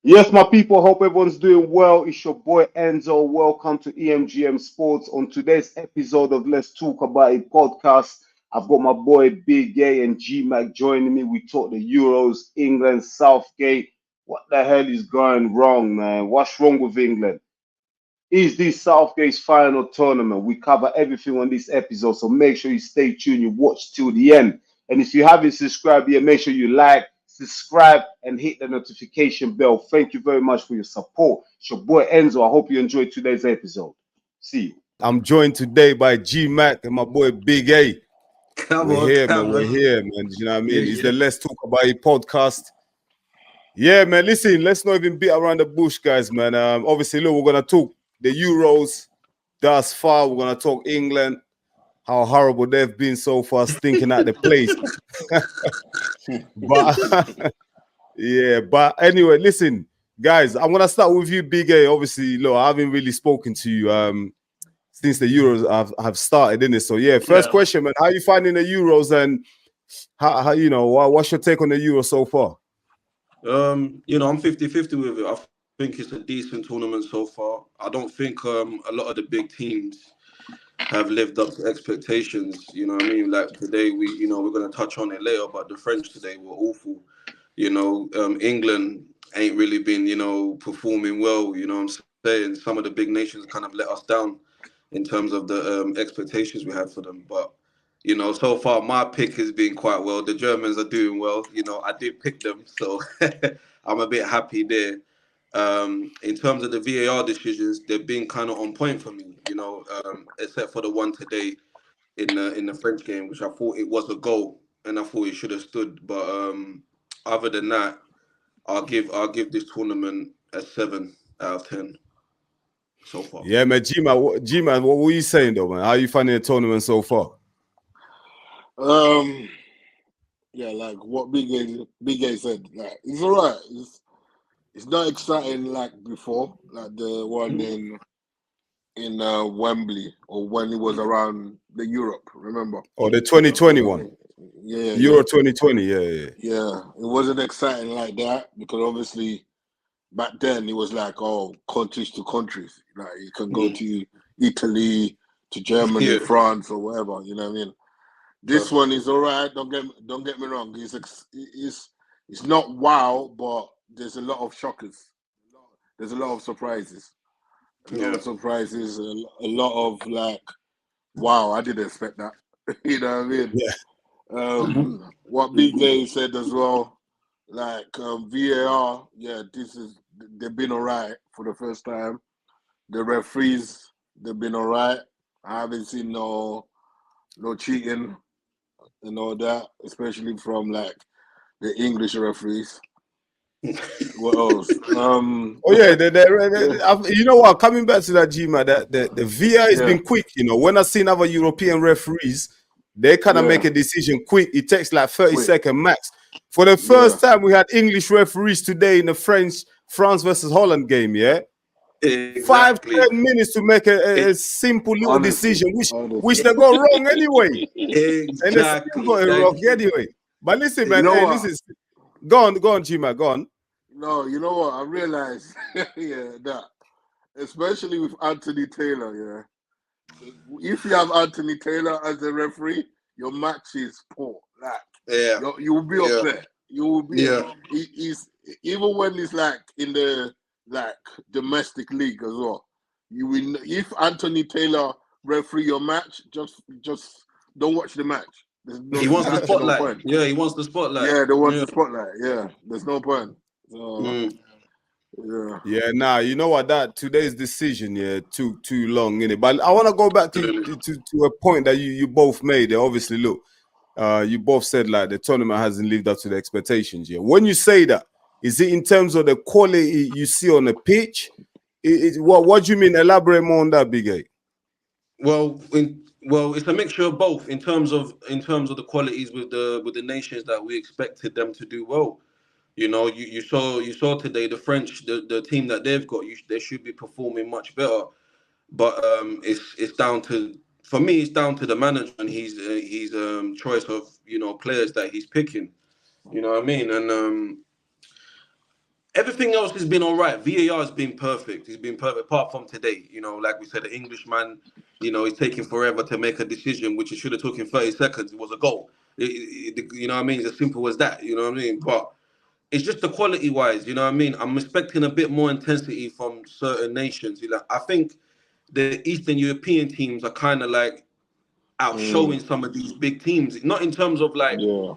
Yes, my people, hope everyone's doing well. It's your boy Enzo. Welcome to EMGM Sports. On today's episode of Let's Talk About It podcast, I've got my boy Big A and G Mac joining me. We talk the Euros, England, Southgate. What the hell is going wrong, man? What's wrong with England? Is this Southgate's final tournament? We cover everything on this episode, so make sure you stay tuned, you watch till the end. And if you haven't subscribed yet, make sure you like, subscribe, and hit the notification bell. Thank you very much for your support. It's your boy Enzo. I hope you enjoyed today's episode. See you. I'm joined today by G Mac and my boy Big A. We're here, man. You know what I mean? It's the Let's Talk About It podcast. Yeah, man. Listen, let's not even beat around the bush, guys, man. Obviously, look, we're gonna talk the Euros thus far. We're gonna talk England, how horrible they've been so far, stinking at the place. But yeah, but anyway, listen, guys, I'm gonna start with you, Big A. Obviously, look, I haven't really spoken to you since the Euros have started, innit? So yeah, first question, man, how are you finding the Euros, and how you know what's your take on the Euros so far? I'm 50-50 with it. I think it's a decent tournament so far. I don't think a lot of the big teams have lived up to expectations. You know what I mean? Like today, we're going to touch on it later, but the French today were awful. England ain't really been, performing well. You know what I'm saying? Some of the big nations kind of let us down in terms of the expectations we had for them. But so far my pick has been quite well. The Germans are doing well. I did pick them, so I'm a bit happy there. In terms of the VAR decisions, they've been kind of on point for me. Except for the one today in the French game, which I thought it was a goal, and I thought it should have stood. But other than that, I'll give this tournament a 7 out of 10 so far. Yeah, man, G-Man, what were you saying though, man? How are you finding the tournament so far? Yeah, like what Big A said, like it's alright. It's not exciting like before, like the one in Wembley, or when it was around the Europe. Remember? Or the 2021? Yeah, Euro 2020. Yeah. Yeah, it wasn't exciting like that because obviously back then it was like countries to countries. Like you can go to Italy, to Germany, France, or whatever. You know what I mean? This one is alright. Don't get me wrong. It's not wow, but there's a lot of shockers. There's a lot of surprises. A lot of like, wow, I didn't expect that. You know what I mean? Yeah. What Big A said as well, like VAR, they've been alright for the first time. The referees, they've been alright. I haven't seen no cheating and all that, especially from like the English referees. What else? You know what? Coming back to that, G-Man, the VAR has been quick. When I seen other European referees, they kind of make a decision quick. It takes like 30-second max. For the first time, we had English referees today in the France versus Holland game. Yeah, exactly. 5-10 minutes to make a simple little decision, which they got wrong anyway. Exactly. And they still got it wrong anyway. But listen, man, listen. Go on, G-Man, go on. No, you know what? I realized, that especially with Anthony Taylor, if you have Anthony Taylor as a referee, your match is poor. Like, you will be upset. You will be. He's even when it's like in the domestic league as well. You will, if Anthony Taylor referee your match, just don't watch the match. He wants the spotlight. He wants the spotlight. Yeah, they want the spotlight. Yeah, there's no point. So, Yeah, you know what? Today's decision, took too long, innit? But I want to go back to a point that you both made. Obviously, look, you both said like the tournament hasn't lived up to the expectations. Yeah, when you say that, is it in terms of the quality you see on the pitch? What do you mean? Elaborate more on that, Big A. Well, it's a mixture of both in terms of the qualities with the nations that we expected them to do well. You saw today the French, the team that they've got. They should be performing much better, but it's down to, for me, it's down to the manager and his choice of players that he's picking. You know what I mean? And Everything else has been all right. VAR has been perfect. It's been perfect, apart from today. You know, like we said, the Englishman, you know, he's taking forever to make a decision, which it should have took him 30 seconds. It was a goal. You know what I mean? It's as simple as that. You know what I mean? But it's just the quality wise. You know what I mean? I'm expecting a bit more intensity from certain nations. You know, I think the Eastern European teams are kind of like outshowing some of these big teams. Not in terms of like Yeah.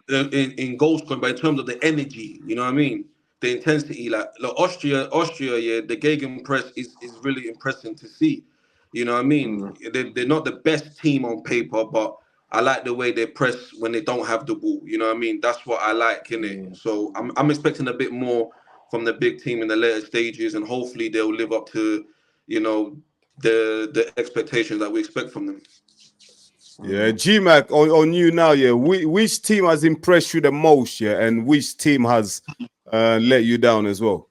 in goal scoring, but in terms of the energy, you know what I mean? The intensity, like Austria, yeah, the Gegenpress is really impressive to see. You know what I mean? Mm. They're not the best team on paper, but I like the way they press when they don't have the ball. You know what I mean? That's what I like in it. Mm. So I'm expecting a bit more from the big team in the later stages, and hopefully they'll live up to, you know, the expectations that we expect from them. Yeah, GMAC on you now. Yeah, which team has impressed you the most? Yeah, and which team has let you down as well?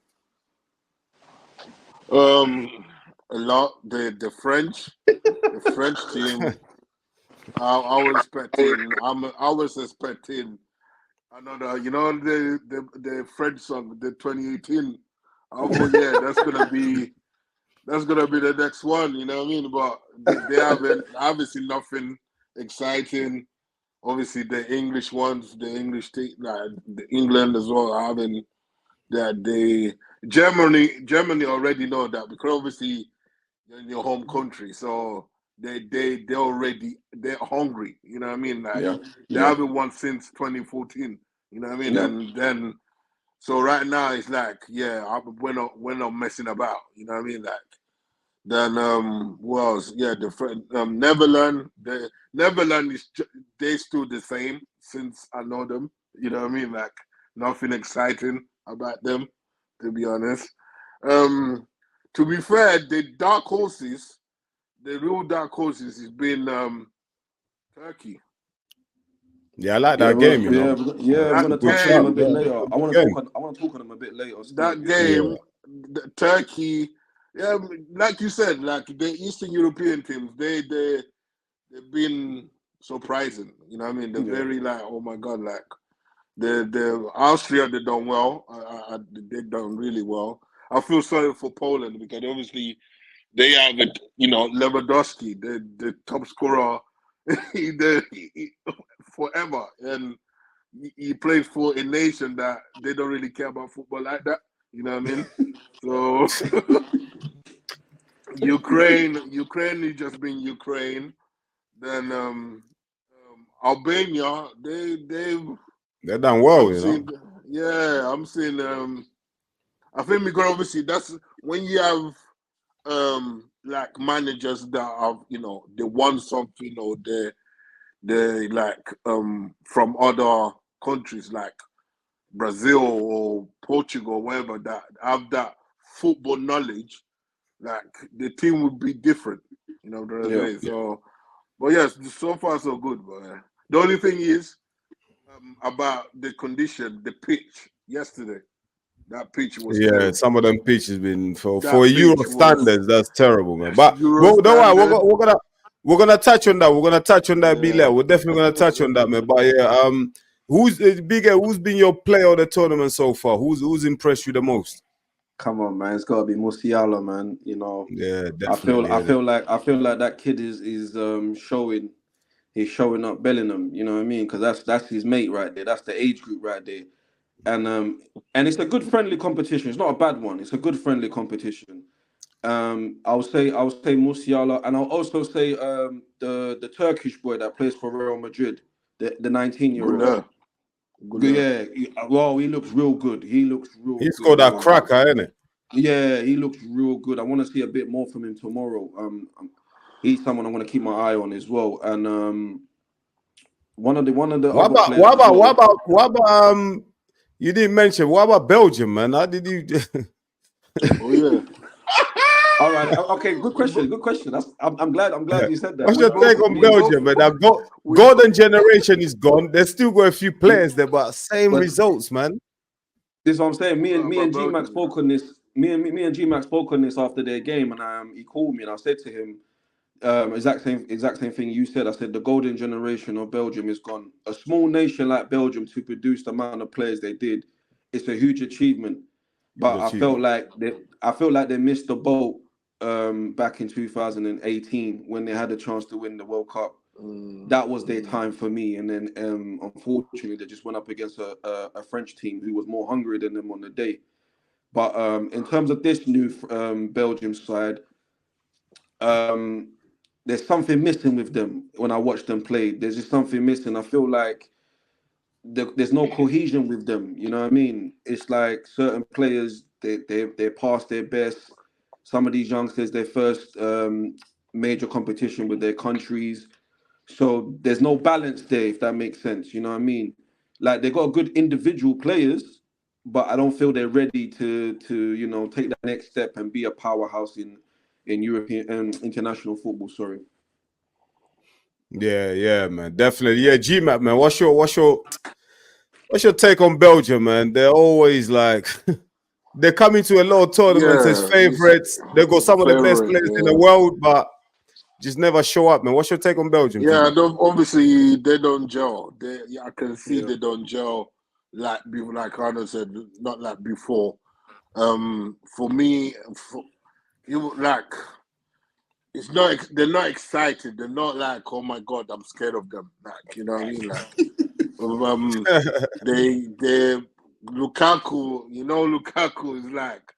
A lot. The French team. I was expecting. I was expecting another. You know the French song, the 2018. I thought, yeah, that's gonna be the next one. You know what I mean? But they haven't obviously nothing exciting. Obviously the English ones, the English team, like the England as well, haven't that they Germany already know that because obviously you're in your home country, so they're hungry. You know what I mean? Like Yeah, they yeah, haven't won since 2014. You know what I mean? yeah. And then so right now it's like, yeah, we're not messing about. You know what I mean? Like then was yeah the Netherlands they still the same since I know them. You know what I mean? Like nothing exciting about them, to be honest. To be fair, the real dark horses has been Turkey. Yeah, I like Yeah, that game. You know, we're that's That a gonna good touch on them shout. a game, bit Yeah, later. good game. I want to talk on them a bit later still. that Yeah. game, Yeah, Turkey. Yeah, like you said, like the Eastern European teams, they've been surprising. You know what I mean? They're Yeah. very like, oh my god, like the Austria they done well. They done really well. I feel sorry for Poland because obviously they have it. You know, Lewandowski, the top scorer, he forever, and he plays for a nation that they don't really care about football like that. You know what I mean? So Ukraine is just being Ukraine. Then Albania, they've they're done well. I'm You know. seeing, yeah, I'm seeing. I think because obviously that's when you have like managers that have they won something or they like from other countries like Brazil or Portugal or wherever that have that football knowledge, like the team would be different. You know what I'm Yeah. saying? So, but yes, so far so good. But the only thing is about the condition, the pitch yesterday. That pitch was Yeah, terrible. some of them pitches been for That Euro pitch was standards. That's terrible, man. But Euro well, don't worry, standard. we're gonna touch on that. We're gonna touch on that. Be Yeah. there. We're definitely gonna touch on that, man. But yeah, who's bigger? Who's been your player of the tournament so far? Who's impressed you the most? Come on, man. It's gotta be Musiala, man. You know, Yeah, I feel definitely. I Yeah, feel like I feel like that kid is showing he's showing up Bellingham, you know what I mean? Because that's his mate right there. That's the age group right there. And and it's a good friendly competition. It's not a bad one. It's a good friendly competition. I'll say Musiala, and I'll also say the Turkish boy that plays for Real Madrid, the 19-year-old. Good. Good. Yeah, well, he looks real good. He looks real he's good. got that cracker, isn't it? Yeah, he looks real good. I want to see a bit more from him tomorrow. He's someone I'm going to keep my eye on as well. And one of the What other about players as well. You didn't mention what about Belgium, man? How did you? Oh yeah. All right. Okay. Good question. Good question. I'm glad. I'm glad you said that. What's We your both take on we both Belgium, man? That we golden generation is gone. There's still got a few players there, but same But results, man. this is what I'm saying. Me and G Max Belgium. spoke on this. Me and G Max spoke on this after their game, and he called me, and I said to him, exact same thing you said. I said the golden generation of Belgium is gone. A small nation like Belgium to produce the amount of players they did, it's a huge achievement. but achievement. I felt like they missed the boat back in 2018 when they had a chance to win the World Cup. That was their time for me, and then unfortunately they just went up against a French team who was more hungry than them on the day. But in terms of this new Belgium side, there's something missing with them when I watch them play. There's just something missing. I feel like there's no cohesion with them. You know what I mean? It's like certain players they're past their best. Some of these youngsters, their first major competition with their countries. So there's no balance there, if that makes sense. You know what I mean? Like they got good individual players, but I don't feel they're ready to take that next step and be a powerhouse in European and international football. Sorry. Yeah, man, definitely. Yeah, GMAC, man. What's your take on Belgium, man? They're always like they're coming to a lot of tournaments as favorites. They got some of the best players in the world, but just never show up, man. What's your take on Belgium? Yeah, obviously they don't gel. I can see they don't gel like Arnold said, not like before. For me, it's not. They're not excited. They're not like, oh my god, I'm scared of them. Like, you know what I mean? Like, they Lukaku. You know, Lukaku is like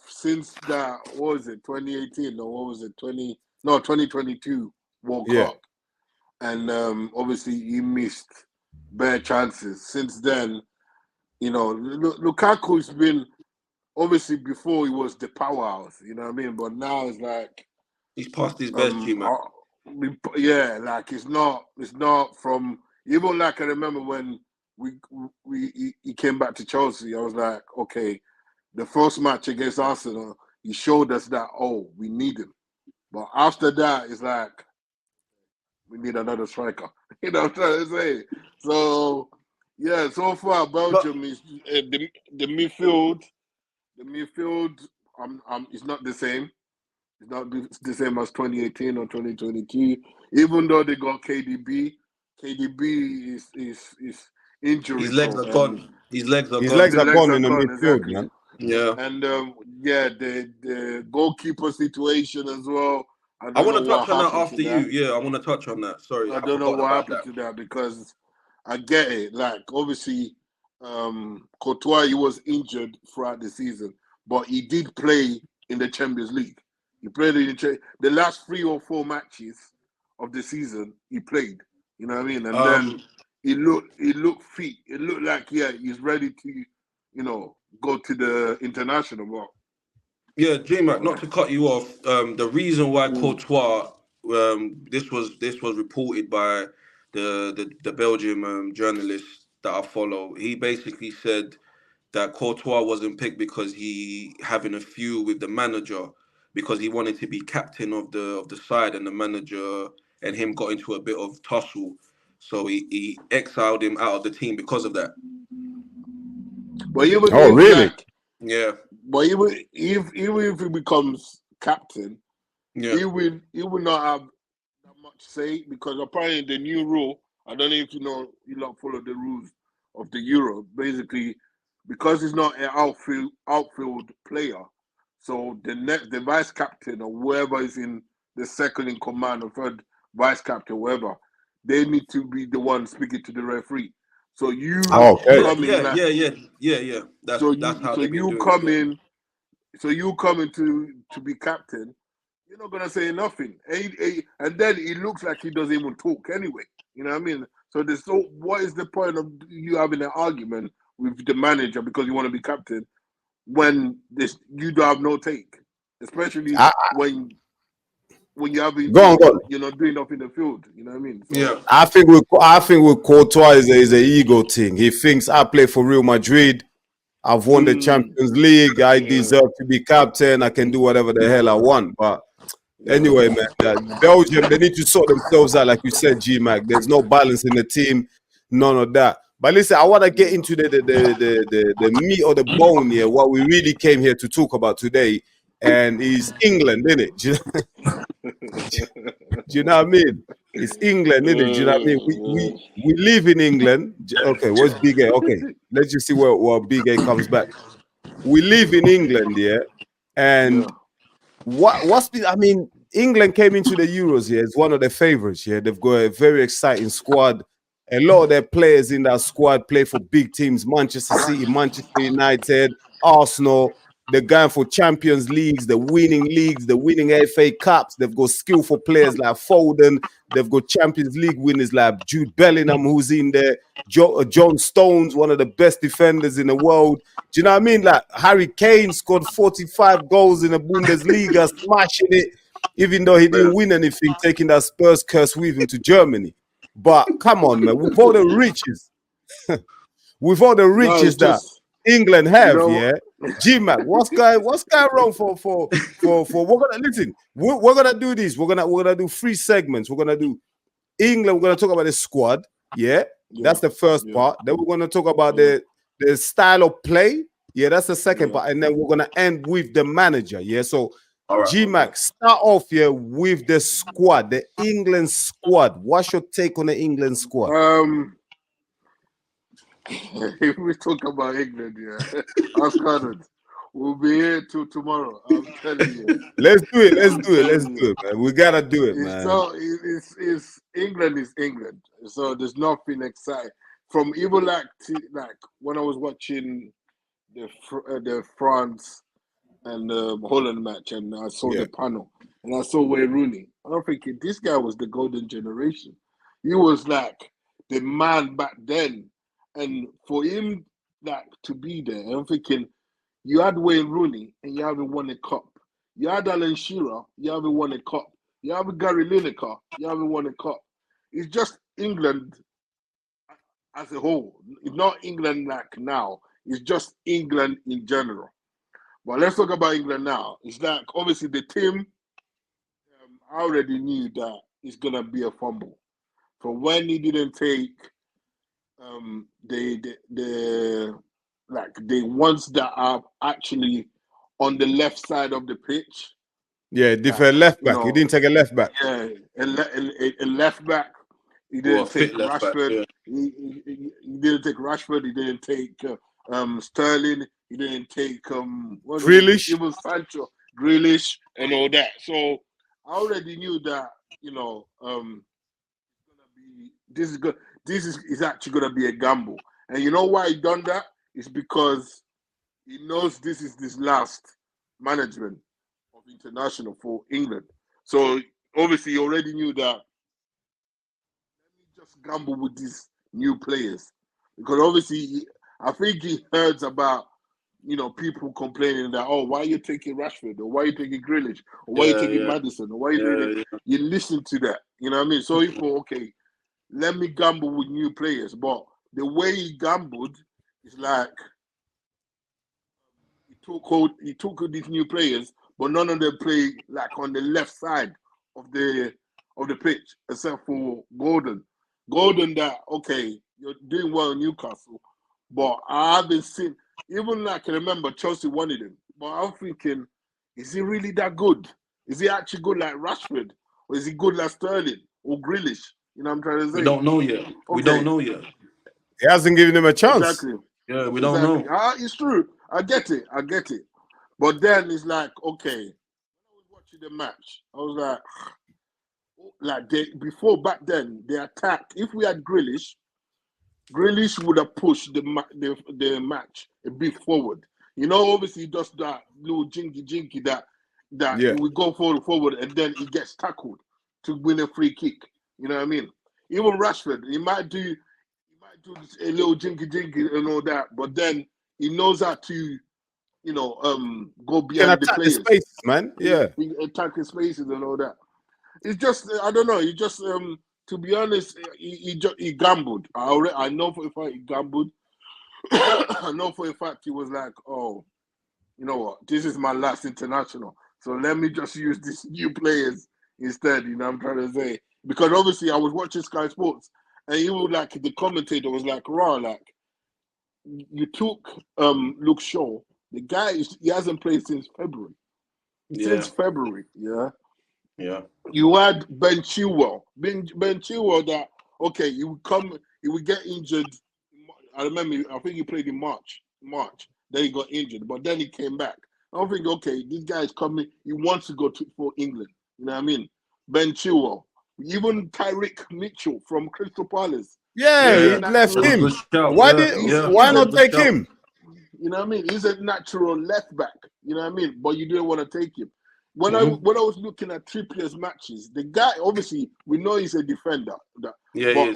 since that, what was it, 2018 or what was it, 2022 World Cup, and obviously he missed bare chances. Since then, you know, Lukaku's been obviously before he was the powerhouse. You know what I mean? But now it's like. He's past his best, G-Man. Yeah, like it's not from even like I remember when he came back to Chelsea, I was like, okay, the first match against Arsenal, he showed us that we need him. But after that, it's like we need another striker. You know what I'm trying to say? So yeah, so far Belgium is the midfield. The midfield is not the same. It's not the same as 2018 or 2022. Even though they got KDB is injury. His legs are gone. His legs are gone in the midfield, exactly. man. Yeah. And the goalkeeper situation as well. I want to touch on that after you. Yeah, I want to touch on that. Sorry, I don't know what happened to that because I get it. Like obviously, Courtois, he was injured throughout the season, but he did play in the Champions League. He played in the last 3 or 4 matches of the season. He played, you know what I mean, and then he looked fit. It looked like he's ready to, go to the international. But yeah, J-Mac, not to cut you off. The reason why Courtois, this was reported by the Belgium journalist that I follow. He basically said that Courtois wasn't picked because he having a feud with the manager, because he wanted to be captain of the side, and the manager and him got into a bit of tussle, so he exiled him out of the team because of that. But he was really? Yeah. But even if he becomes captain, he will not have that much say, because apparently the new rule, I don't know if you lot follow the rules of the Euro, basically, because he's not an outfield player, so the vice captain or whoever is in the second in command or third vice captain, whoever, they need to be the one speaking to the referee. So you come in, that's how they've been doing it. So you coming to be captain, you're not gonna say nothing, and then it looks like he doesn't even talk anyway. You know what I mean? So what is the point of you having an argument with the manager because you want to be captain when you don't have no take, especially when you haven't doing enough in the field. You know what I mean? So, yeah. I think with Courtois is an ego thing. He thinks I play for Real Madrid. I've won the Champions League. I deserve to be captain. I can do whatever the hell I want. But anyway, man, Belgium, they need to sort themselves out, like you said, G-Mac. There's no balance in the team, none of that. But listen, I want to get into the meat or the bone here, what we really came here to talk about today, and is England, isn't it? Do you know what I mean? It's England, isn't it? Do you know what I mean? We live in England. Okay, what's Big A? Okay, let's just see where Big A comes back. we live in England, yeah, and I mean, England came into the Euros, yeah, it's one of their favorites, yeah. They've got a very exciting squad. A lot of their players in that squad play for big teams: Manchester City, Manchester United, Arsenal. They're going for Champions Leagues, the winning FA Cups. They've got skillful players like Foden. They've got Champions League winners like Jude Bellingham, who's in there. John Stones, one of the best defenders in the world. Do you know what I mean? Like Harry Kane scored 45 goals in the Bundesliga, smashing it, even though he didn't win anything, taking that Spurs curse with him to Germany. But come on, man, with all the riches, that England have, yeah. G-Mac, what's going wrong for we're gonna do this. We're gonna do 3 segments. We're gonna do England, we're gonna talk about the squad, yeah. That's the first part. Then we're gonna talk about the style of play. Yeah, that's the second part. And then we're gonna end with the manager. Yeah. So G-Mac, start off here with the squad, the England squad. What's your take on the England squad? If we talk about England, us Canada, we'll be here till tomorrow. I'm telling you. Let's do it, man. We gotta do it, man. So it's England is England. So there's nothing exciting from even like when I was watching the France and Holland match, and I saw the panel, and I saw Wayne Rooney. I'm thinking this guy was the golden generation. He was like the man back then. And for him to be there, I'm thinking you had Wayne Rooney and you haven't won a cup. You had Alan Shearer, you haven't won a cup. You have Gary Lineker, you haven't won a cup. It's just England as a whole. It's not England like now. It's just England in general. But let's talk about England now. It's like obviously the team. I already knew that it's gonna be a fumble. From when he didn't take. The ones that are actually on the left side of the pitch. Yeah, different left back. He didn't take a left back. Yeah, a left back. He didn't take Rashford. He didn't take Rashford. He didn't take Sterling. He didn't take Grealish. Even Sancho, Grealish, and all that. So I already knew that this is good. This is actually going to be a gamble. And you know why he done that? It's because he knows this is this last management of international for England. So obviously he already knew that. Let me just gamble with these new players. Because obviously I think he heard about, people complaining that, why are you taking Rashford? Or why are you taking Grealish? Or why are you taking Madison? Or why are you doing it? You listen to that. You know what I mean? So he thought, okay, let me gamble with new players. But the way he gambled is like he took these new players, but none of them play like on the left side of the pitch, except for Gordon. Gordon, you're doing well in Newcastle, but I haven't seen, even I can remember Chelsea wanted him, but I'm thinking, is he really that good? Is he actually good like Rashford? Or is he good like Sterling or Grealish? You know what I'm trying to say? We don't know yet. Okay. We don't know yet. He hasn't given him a chance. Exactly. Yeah, we don't know. It's true. I get it. But then it's like, okay, when I was watching the match, I was before back then, they attacked. If we had Grealish would have pushed the match a bit forward. Obviously he does that little jinky that we go forward and then he gets tackled to win a free kick. You know what I mean? Even Rashford, he might do a little jinky and all that, but then he knows how to, go behind the players. The spaces, man. Yeah. He attack the spaces and all that. It's just, I don't know. He just, to be honest, he gambled. I know for a fact he gambled. I know for a fact he was like, oh, you know what? This is my last international. So let me just use these new players instead. You know what I'm trying to say? Because obviously I was watching Sky Sports and he was like, the commentator was like, you took Luke Shaw. The guy, he hasn't played since February. Since February, yeah. You had Ben Chilwell. Ben Chilwell that, he would get injured. I remember, I think he played in March. Then he got injured, but then he came back. I don't think, okay, this guy is coming. He wants to go for England. You know what I mean? Ben Chilwell, even Tyreek Mitchell from Crystal Palace. Yeah, He's a he left natural. him. Good shout. Why not take him? You know what I mean? He's a natural left back. You know what I mean? But you didn't want to take him. When I was looking at Trippier's matches, the guy, obviously we know he's a defender, but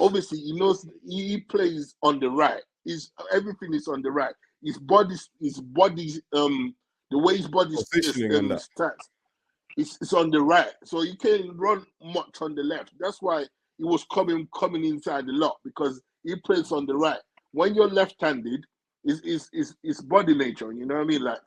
obviously he knows he plays on the right. Everything is on the right. His body, the way his body stats, it's on the right. So he can't run much on the left. That's why he was coming inside a lot, because he plays on the right. When you're left-handed, it's body nature. You know what I mean? Like,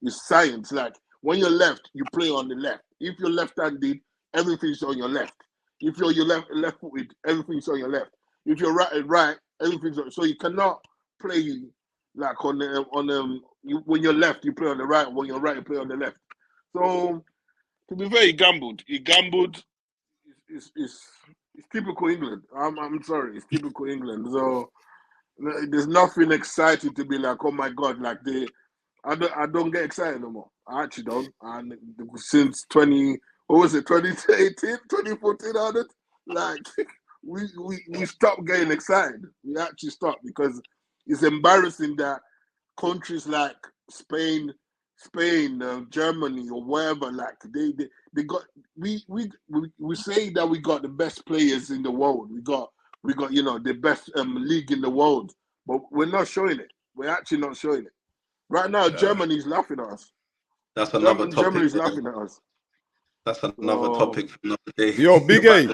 it's science. Like, when you're left, you play on the left. If you're left-handed, everything's on your left. If you're left-footed, everything's on your left. If you're right, everything's on. So you cannot play like when you're left, you play on the right. When you're right, you play on the left. So to be fair, he gambled. It's typical England. I'm sorry, it's typical England. So there's nothing exciting to be like, oh my God, like I don't get excited no more. I actually don't. And since 2018, 2014, on it, like we stopped getting excited. We actually stopped, because it's embarrassing that countries like Spain, Germany, or wherever, like they got we say that we got the best players in the world. We got the best league in the world, but we're not showing it. We're actually not showing it. Right now, Germany's laughing at us. That's another topic. Germany's laughing at us. That's another topic for another day. Yo, Big A.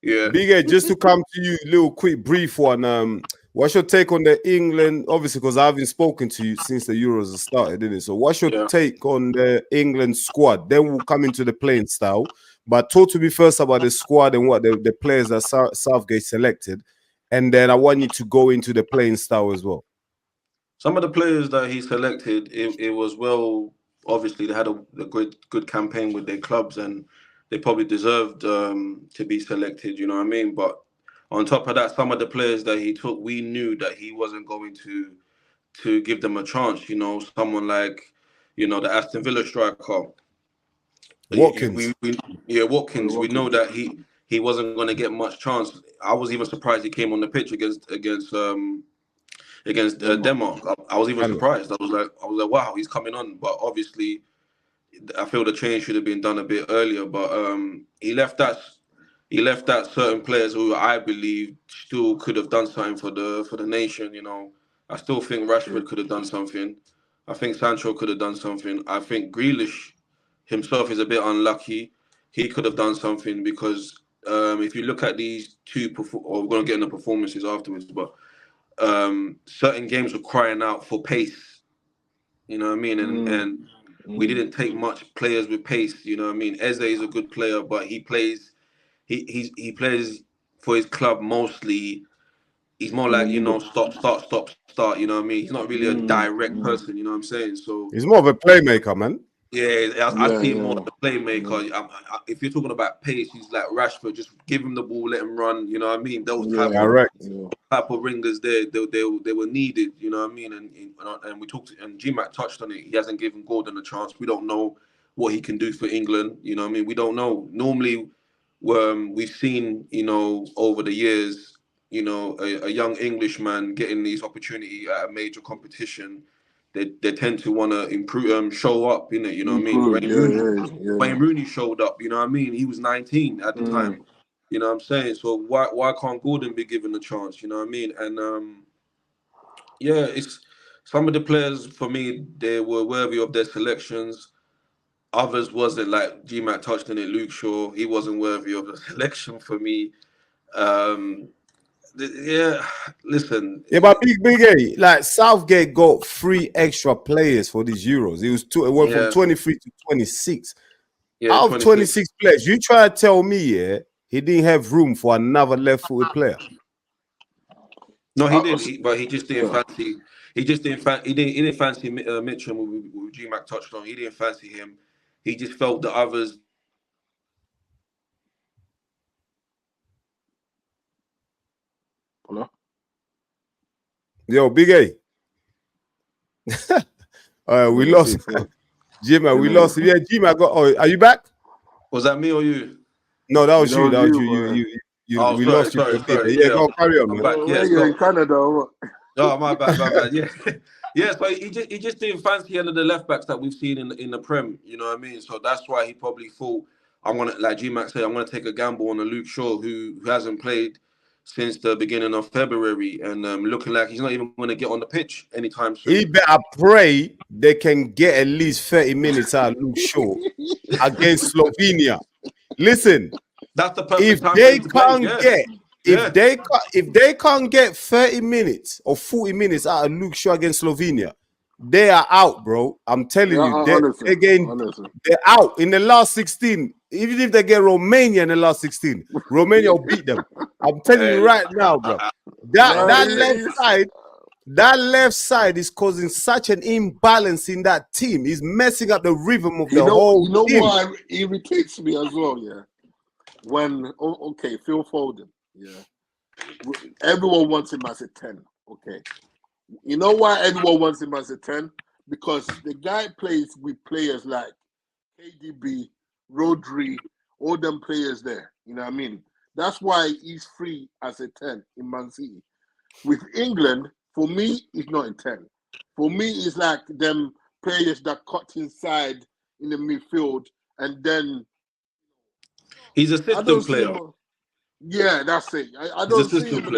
Yeah. Big A, just to come to you, little quick brief one. What's your take on the England? Obviously, because I haven't spoken to you since the Euros have started, didn't it? So what's your take on the England squad? Then we'll come into the playing style. But talk to me first about the squad and what the players that Southgate selected. And then I want you to go into the playing style as well. Some of the players that he selected, it was obviously they had a good campaign with their clubs, and they probably deserved to be selected, you know what I mean? But on top of that, some of the players that he took, we knew that he wasn't going to give them a chance, you know, someone like, you know, the Aston Villa striker. Watkins. Watkins. We know that he wasn't going to get much chance. I was even surprised he came on the pitch against Denmark. I was even surprised. I was like, wow, he's coming on. But obviously, I feel the change should have been done a bit earlier. But he left that certain players who I believe still could have done something for the nation. You know, I still think Rashford could have done something. I think Sancho could have done something. I think Grealish himself is a bit unlucky. He could have done something, because if you look at these two, we're going to get into performances afterwards, but certain games were crying out for pace, you know what I mean? And we didn't take much players with pace, you know what I mean? Eze is a good player, but he plays for his club mostly. He's more like, you know, stop, you know what I mean? He's not really a direct person, you know what I'm saying? So he's more of a playmaker, man. Yeah, I see him more as a playmaker. If you're talking about pace, he's like Rashford. Just give him the ball, let him run. You know what I mean? Those type of ringers there, they were needed. You know what I mean? And we talked, and GMAC touched on it. He hasn't given Gordon a chance. We don't know what he can do for England. You know what I mean? We don't know. Normally, we've seen, you know, over the years, you know, a young Englishman getting these opportunity at a major competition. They tend to want to improve, show up, you know what I mean? Wayne Rooney showed up, you know what I mean? He was 19 at the time, you know what I'm saying? So why can't Gordon be given a chance, you know what I mean? And it's some of the players for me, they were worthy of their selections. Others wasn't, like GMAC touched on it. Luke Shaw, he wasn't worthy of the selection for me. Listen. Yeah, but big A, like Southgate got 3 extra players for these Euros. It went from 23 to 26. Out of 26 players, you try to tell me, he didn't have room for another left-footed player. No, he did, but he just didn't fancy. He didn't fancy Mitchell. With GMAC touched on. He didn't fancy him. He just felt the others. Hello? Yo, Big A. We lost. G-Man, we lost. Yeah, G-Man got. Oh, are you back? Was that me or you? No, that was you. That was you. you. Oh, We sorry, lost you for a bit. sorry. Yeah, go carry on, I'm man. back. Yeah, Where you in Canada or what? Oh, my bad. Yeah, yeah. So he just didn't fancy any of the left backs that we've seen in the Prem. You know what I mean? So that's why he probably thought, I'm gonna, like G-Mac said, I'm gonna take a gamble on a Luke Shaw who hasn't played since the beginning of February and looking like he's not even going to get on the pitch anytime soon. He better pray they can get at least 30 minutes out of Luke Shaw against Slovenia. Listen, that's the perfect if time they for him to play. can't Yeah. get Yeah. if they can't get 30 minutes or 40 minutes out of Luke Shaw against Slovenia, they are out, bro. I'm telling you, they're out in the last 16. Even if they get Romania in the last 16, Romania will beat them. I'm telling you right now, bro. That left side is causing such an imbalance in that team. It's messing up the rhythm of the whole team. You know what irritates me as well, yeah? When, Phil Foden, yeah. Everyone wants him as a 10, okay? You know why everyone wants him as a 10? Because the guy plays with players like KDB, Rodri, all them players there. You know what I mean? That's why he's free as a 10 in Man City. With England, for me, it's not a 10. For me, it's like them players that cut inside in the midfield and then... He's a system player. Yeah, that's it. I don't see him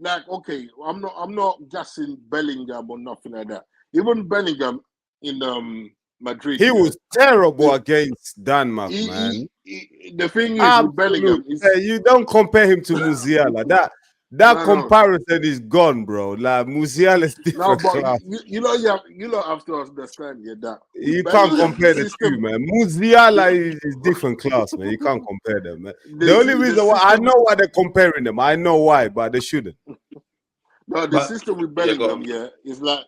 like, okay, I'm not gassing Bellingham or nothing like that. Even Bellingham in Madrid. He was terrible against Denmark, man. The thing is with Bellingham you don't compare him to Musiala. That comparison is gone, bro. Like Musiala is different class. You have to understand that you can't compare the two, man. Musiala is different class, man. You can't compare them, man. The only reason why I know why they're comparing them, I know why, but they shouldn't. No, the system with Bellingham, is like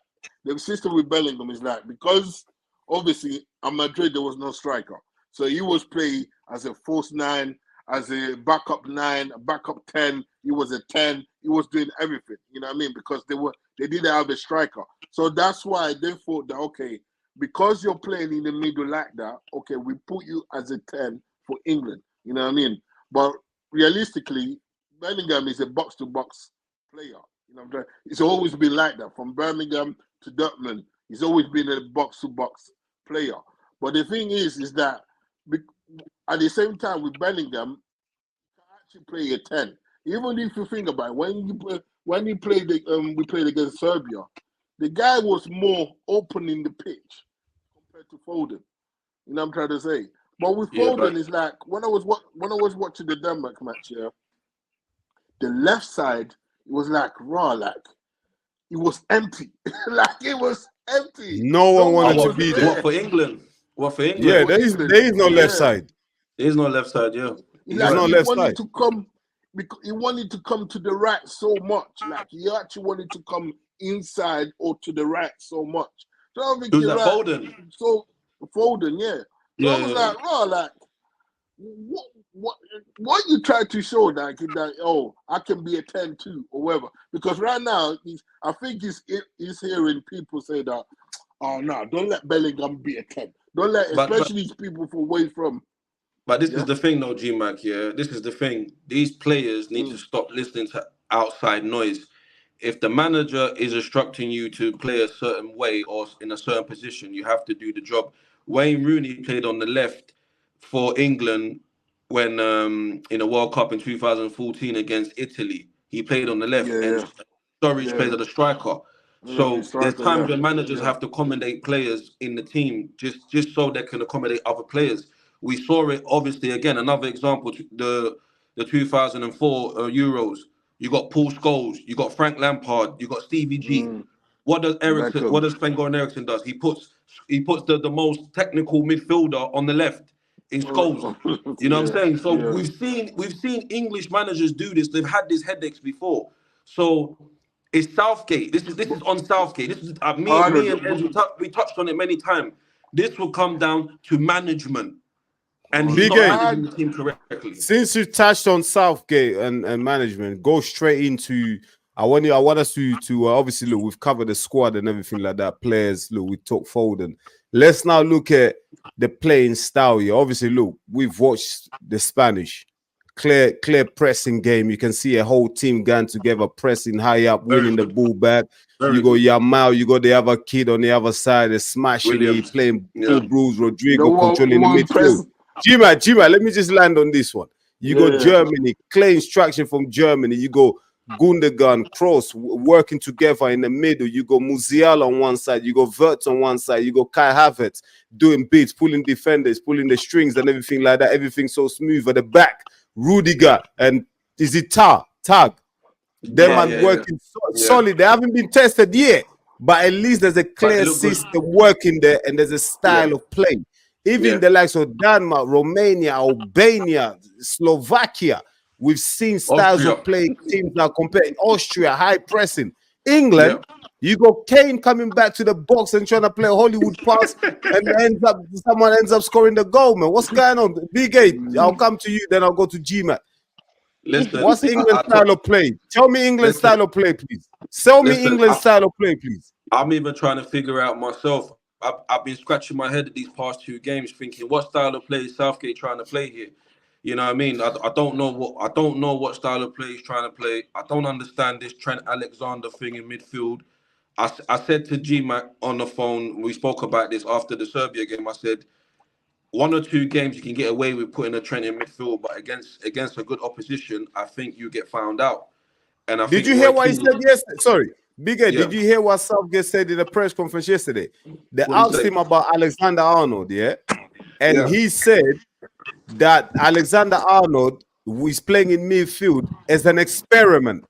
because obviously at Madrid there was no striker, so he was playing as a false 9, as a backup 9, a backup 10. He was a 10. He was doing everything. You know what I mean? Because they didn't have a striker. So that's why they thought that, okay, because you're playing in the middle like that, okay, we put you as a 10 for England. You know what I mean? But realistically, Bellingham is a box-to-box player. You know what I'm saying? It's always been like that. From Birmingham to Dortmund, he's always been a box-to-box player. But the thing is that at the same time with Bellingham, you can actually play a 10. Even if you think about it, we played against Serbia, the guy was more open in the pitch compared to Foden. You know what I'm trying to say? But with Foden, it's like when I was watching the Denmark match, the left side was like raw, like it was empty, like it was empty. No one wanted to be there. What for England? Yeah, there is no left side. There is no left side. Yeah, there's no left side. He wanted to come to the right so much, like he actually wanted to come inside or to the right so much. So I think Foden. So Foden, yeah. So I was like, oh, like what you try to show that I can be a 10 too or whatever. Because right now I think he's hearing people say that, oh no, don't let Bellingham be a 10. Don't let especially these people from away from. But this is the thing, though, G-Mac, this is the thing. These players need to stop listening to outside noise. If the manager is instructing you to play a certain way or in a certain position, you have to do the job. Wayne Rooney played on the left for England when in a World Cup in 2014 against Italy. He played on the left, and Sturridge played as a striker. So there's times when managers have to accommodate players in the team just so they can accommodate other players. We saw it, obviously, again, another example, the 2004 Euros. You got Paul Scholes, you got Frank Lampard, you got Stevie G. What does Sven-Goran Eriksson does? He puts the most technical midfielder on the left in Scholes. You know what I'm saying? So we've seen English managers do this. They've had these headaches before. So it's Southgate. This is on Southgate. This is me and Enzo, we touched on it many times. This will come down to management. And he's not managing the team correctly. Since you touched on Southgate and management, go straight into I want us to obviously look. We've covered the squad and everything like that. Players, look, we talk Foden. Let's now look at the playing style here. Obviously, look, we've watched the Spanish clear pressing game. You can see a whole team going together, pressing high up, winning the ball back. You go Yamal, you got the other kid on the other side, smashing it, playing full bruise. Rodrigo controlling the midfield. Gima, let me just land on this one. You go Germany, clear instruction from Germany. You go Gundogan, Kroos working together in the middle. You go Musiala on one side. You go Wirtz on one side. You go Kai Havertz doing beats, pulling defenders, pulling the strings and everything like that. Everything so smooth at the back. Rudiger and is it Tag? Them working solid. They haven't been tested yet, but at least there's a clear system working there and there's a style of play. Even the likes of Denmark, Romania, Albania, Slovakia, we've seen styles of play teams now comparing. Austria, high pressing. England, you got Kane coming back to the box and trying to play a Hollywood pass, and someone ends up scoring the goal, man. What's going on? Big A, I'll come to you, then I'll go to G-Mac. Listen, what's England's style of play? Tell me England's style of play, please. Tell me England's style of play, please. I'm even trying to figure out myself. I've been scratching my head at these past 2 games, thinking what style of play is Southgate trying to play here. You know what I mean? I don't know what style of play he's trying to play. I don't understand this Trent Alexander thing in midfield. I said to G-Mac on the phone, we spoke about this after the Serbia game. I said 1 or 2 games you can get away with putting a Trent in midfield, but against a good opposition, I think you get found out. And did you hear what he said yesterday? Sorry, Big A, did you hear what Southgate said in the press conference yesterday? They asked him about Alexander Arnold, and he said that Alexander Arnold, who is playing in midfield, as an experiment.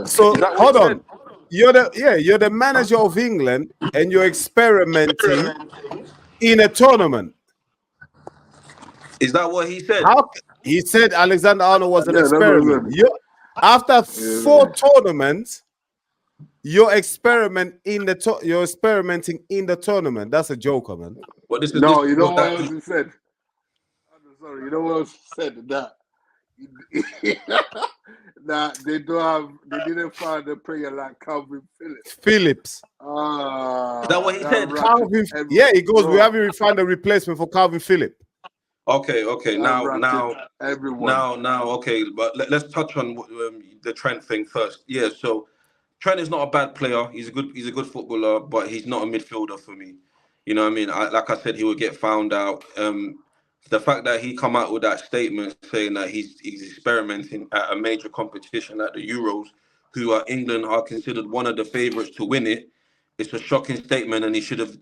So hold on, you're the manager of England, and you're experimenting in a tournament. Is that what he said? He said Alexander Arnold was an experiment. After 4 tournaments, you're experimenting in the tournament. That's a joker, man. What you know what else he said? Sorry, you know what else he said? That they didn't find a player like Calvin Phillips. Is that what he said? He goes, we haven't found a replacement for Calvin Phillips. Okay. Now, okay. But let's touch on the Trent thing first. Yeah. So Trent is not a bad player. He's a good footballer, but he's not a midfielder for me. You know what I mean? Like I said, he will get found out. The fact that he come out with that statement saying that he's experimenting at a major competition like the Euros, England are considered one of the favourites to win it, it's a shocking statement, and he should have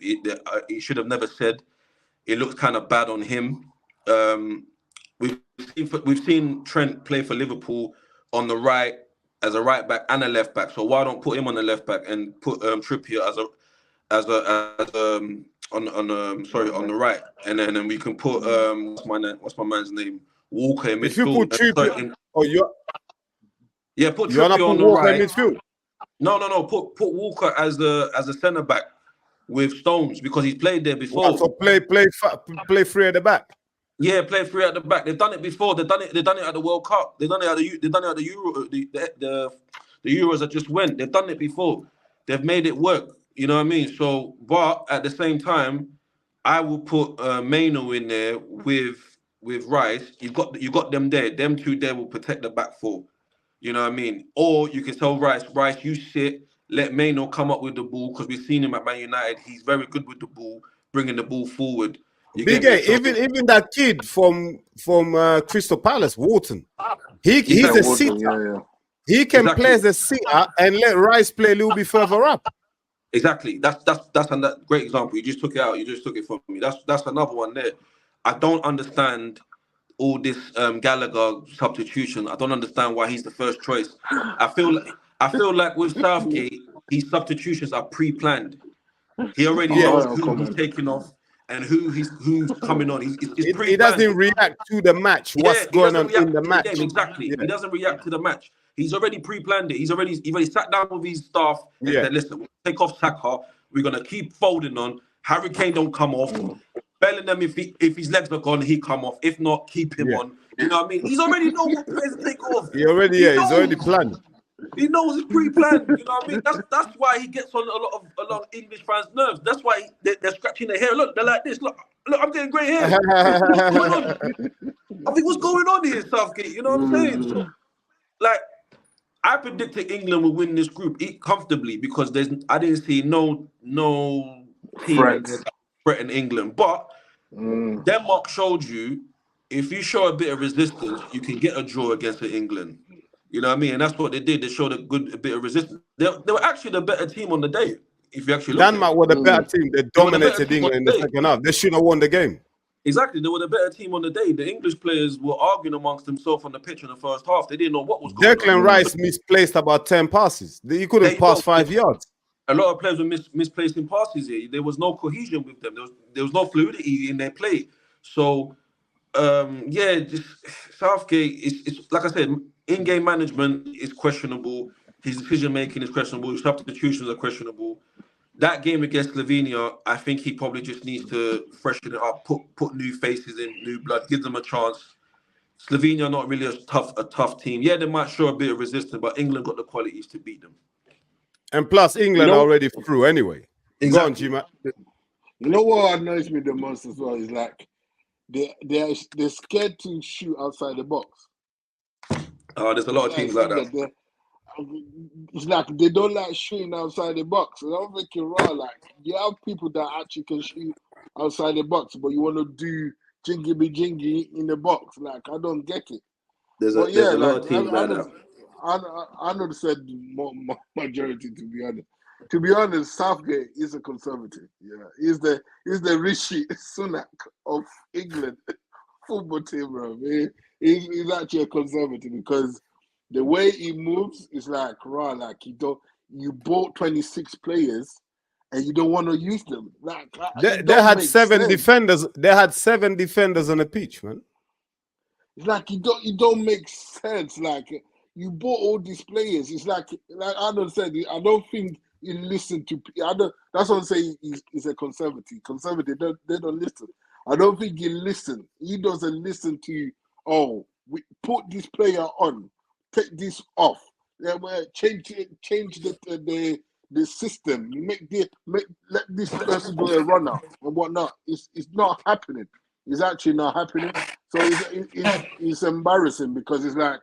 never said. It looks kind of bad on him. We've seen Trent play for Liverpool on the right as a right back and a left back. So why don't put him on the left back and put Trippier on the right, and then we can put what's my man's name, Walker in midfield. If you put Trippier, put Trippier on the right. Midfield. No. Put Walker as a centre back with Stones, because he's played there before. So play 3 at the back. Yeah, play 3 at the back. They've done it before. They've done it at the World Cup. They've done it at the Euro. The Euros that just went. They've done it before. They've made it work. You know what I mean? So, but at the same time, I will put Maino in there with Rice. You got them there. Them 2 there will protect the back 4. You know what I mean? Or you can tell Rice, you sit. Let Maino come up with the ball, because we've seen him at Man United. He's very good with the ball, bringing the ball forward. Big A, even that kid from Crystal Palace, Wharton, he's a seater. He can play as a seater and let Rice play a little bit further up. Exactly. That's a great example. You just took it out. You just took it from me. That's another one there. I don't understand all this Gallagher substitution. I don't understand why he's the first choice. I feel like with Southgate, his substitutions are pre-planned. He already knows who he's taking off and who's coming on. He doesn't react to the match. What's going on in the match? Exactly. Yeah. He doesn't react to the match. He's already pre-planned it. He's already sat down with his staff and said, listen, we'll take off Saka. We're going to keep folding on. Harry Kane don't come off. Bellingham, if his legs are gone, he come off. If not, keep him on. You know what I mean? He's already know what players to take off. He's already planned. He knows it's pre-planned. You know what I mean? That's why he gets on a lot of English fans' nerves. That's why they're scratching their hair. Look, they're like this. Look, I'm getting grey hair. What's going on? I think what's going on here, Southgate? You know what I'm saying? So, like, I predicted England would win this group comfortably because I didn't see no team in there that threatened England. But Denmark showed you if you show a bit of resistance, you can get a draw against England. You know what I mean? And that's what they did. They showed a bit of resistance. They were actually the better team on the day. If you actually look Denmark were the better team. They dominated England in the second half. They should have won the game. Exactly. They were the better team on the day. The English players were arguing amongst themselves on the pitch in the first half. They didn't know what was going on. Declan Rice misplaced about 10 passes. He couldn't pass 5 yards. A lot of players were misplacing passes here. There was no cohesion with them. There was no fluidity in their play. So, just Southgate, it's like I said, in-game management is questionable. His decision-making is questionable. His substitutions are questionable. That game against Slovenia, I think he probably just needs to freshen it up, put new faces in, new blood, give them a chance. Slovenia are not really a tough team. Yeah, they might show a bit of resistance, but England got the qualities to beat them. And plus, England already through anyway. Exactly. Go on, G-Man. You know what annoys me the most as well is like they're scared to shoot outside the box. Oh, there's a lot of teams like that. It's like they don't like shooting outside the box. And I'm thinking, raw, like you have people that actually can shoot outside the box, but you want to do jingy in the box. Like I don't get it. There's a lot of teams like that. I know said majority, to be honest. To be honest, Southgate is a conservative. Yeah, he's the Rishi Sunak of England football team, bro. He's actually a conservative because the way he moves is like raw. Like you bought 26 players and you don't want to use them. Like they had 7 defenders. They had 7 defenders on the pitch, man. It's like you don't make sense. Like you bought all these players. It's like Arnold said. I don't think he listened to. That's what I'm saying. He's a conservative. Conservative. They don't listen. I don't think he listens. He doesn't listen to. Oh, we put this player on. Take this off. Change the system. Let this person do a run out and whatnot. It's not happening. It's actually not happening. So it's embarrassing because it's like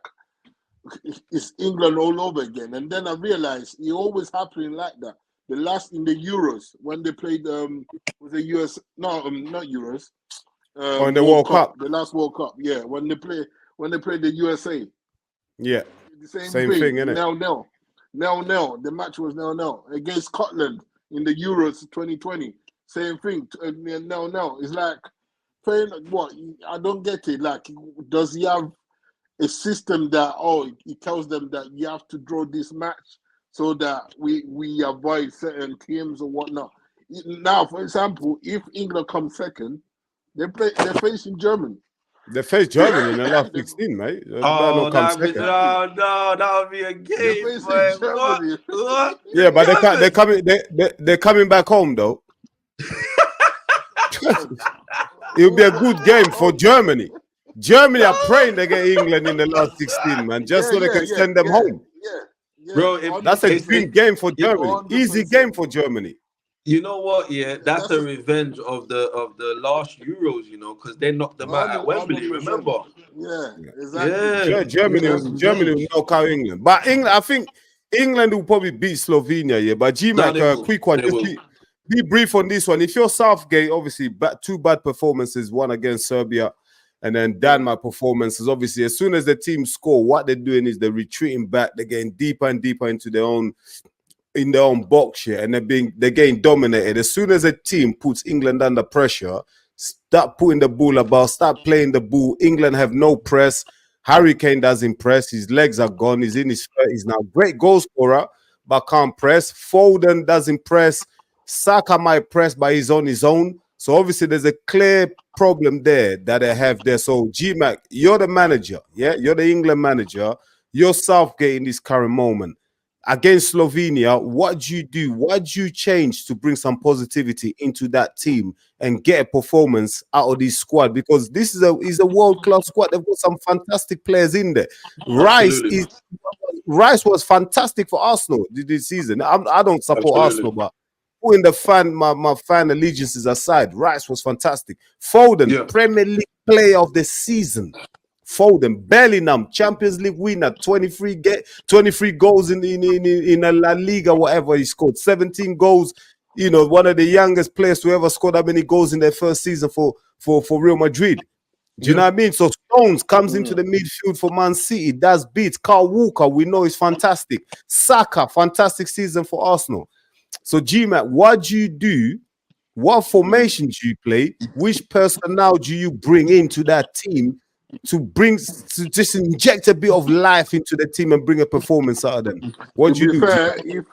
it's England all over again. And then I realized it always happening like that. The last in the Euros when they played was the US not Euros. In the World Cup. The last World Cup, yeah. When they played the USA. Yeah. The same thing, innit? 0-0. The match was 0-0 against Scotland in the Euros 2020. Same thing. 0-0. It's like, what? I don't get it. Like, does he have a system that he tells them that you have to draw this match so that we avoid certain teams or whatnot? Now, for example, if England comes second, they're facing Germany. They faced Germany in the last 16, mate. No, that would be a game. What? Yeah, but they're coming back home though. It will be a good game for Germany. Germany are praying they get England in the last 16, man, just so they can send them home. Yeah. Bro, that's a dream game for Germany. Easy game for Germany. You know what? Yeah, that's a revenge of the last Euros. You know, because they knocked them out at Wembley. Remember? Yeah, exactly. Yeah, Germany will knock out England, but I think England will probably beat Slovenia. Yeah, but G-Mac, quick one. Just be brief on this one. If you're Southgate, obviously 2 bad performances, one against Serbia, and then Denmark performances. Obviously, as soon as the team score, what they're doing is they're retreating back. They're getting deeper and deeper into their own box here, and they're getting dominated. As soon as a team puts England under pressure, start putting the ball about, start playing the ball. England have no press. Harry Kane doesn't press. His legs are gone. He's in his 30s now. Great goal scorer, but can't press. Foden doesn't press. Saka might press, but he's on his own. So obviously there's a clear problem there that they have there. So G-Mac, you're the manager. Yeah, you're the England manager. You're Southgate in this current moment. against Slovenia, what do you do? What do you change to bring some positivity into that team and get a performance out of this squad? Because this is a world-class squad. They've got some fantastic players in there. Absolutely. Rice was fantastic for Arsenal this season. I don't support Absolutely. Arsenal, but putting my fan allegiances aside, Rice was fantastic. Foden, Premier League Player of the Season. Foden, Bellingham, Champions League winner, 23 goals in a La Liga, whatever he scored, 17 goals. You know, one of the youngest players to ever score that many goals in their first season for Real Madrid. Do you know what I mean? So Stones comes into the midfield for Man City, does beats. Carl Walker, we know is fantastic. Saka, fantastic season for Arsenal. So G-Mac, what do you do? What formation do you play? Which personnel do you bring into that team to just inject a bit of life into the team and bring a performance out of them? What do you do? Fair, if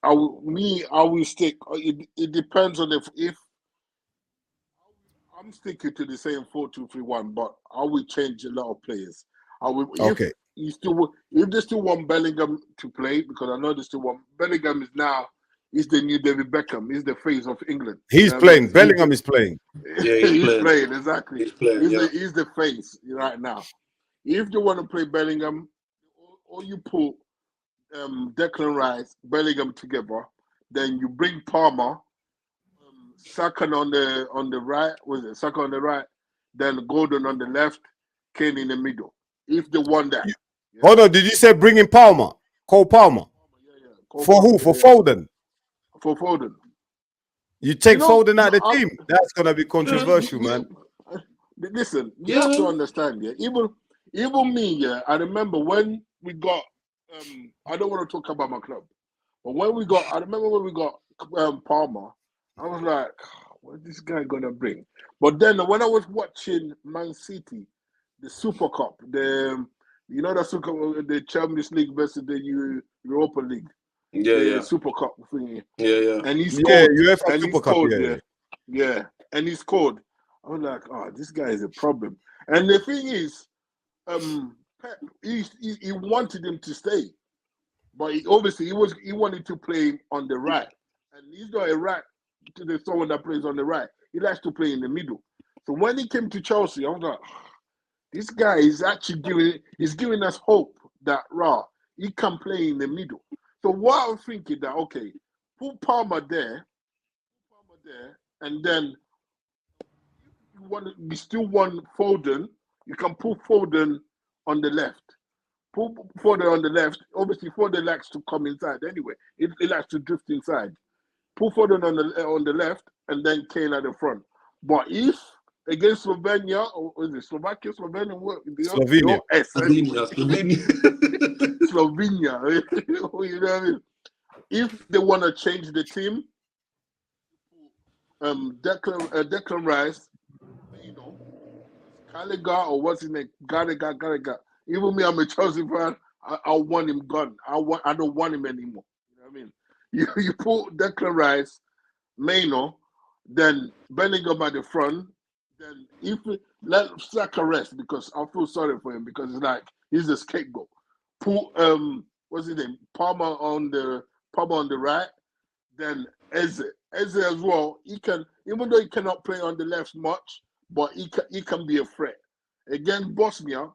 I will stick. It depends on if I'm sticking to the same 4-2-3-1, but I will change a lot of players. I will. Okay. If they still want Bellingham to play, because I know they still want Bellingham is the new David Beckham. He's the face of England. He's playing. Bellingham is playing. Yeah, he's playing, exactly. He's the face right now. If they want to play Bellingham, or you put Declan Rice, Bellingham together, then you bring Palmer, Saka on the right. Was it Saka on the right? Then Gordon on the left, Kane in the middle. If they want that. Hold on, did you say bringing Palmer? Cole Palmer? For who? For Foden? For Foden. You take Foden out of the team. That's gonna be controversial, man. Listen, you have to understand, even me, I remember when we got I don't want to talk about my club, but I remember when we got Palmer, I was like, what's this guy gonna bring? But then when I was watching Man City, the Super Cup, the Champions League versus the Europa League. Super Cup thing. And he scored. UEFA Super Cup, and he scored. I was like, oh, this guy is a problem. And the thing is, Pep, he wanted him to stay, but he wanted to play on the right, and he's not a right to the someone that plays on the right. He likes to play in the middle. So when he came to Chelsea, I was like, this guy is actually giving us hope that he can play in the middle. So what I'm thinking that, okay, put Palmer there, and then you still want Foden, you can put Foden on the left. Put Foden on the left. Obviously, Foden likes to come inside anyway. He likes to drift inside. Put Foden on the left, and then Kane at the front. But if against Slovenia, or is it Slovakia, Slovenia? Slovenia. Slovenia. You know what I mean? If they want to change the team, Declan Rice, Gallagher, or what's his name? Gallagher. Even me, I'm a Chelsea fan. I want him gone. I don't want him anymore. You know what I mean? You put Declan Rice, Maino, then Bellingham at the front. Then if let Saka rest, because I feel sorry for him, because it's like he's a scapegoat. Put what's his name? Palmer on the right. Then Eze as well. He can, even though he cannot play on the left much, but he can be a threat. Against Bosnia,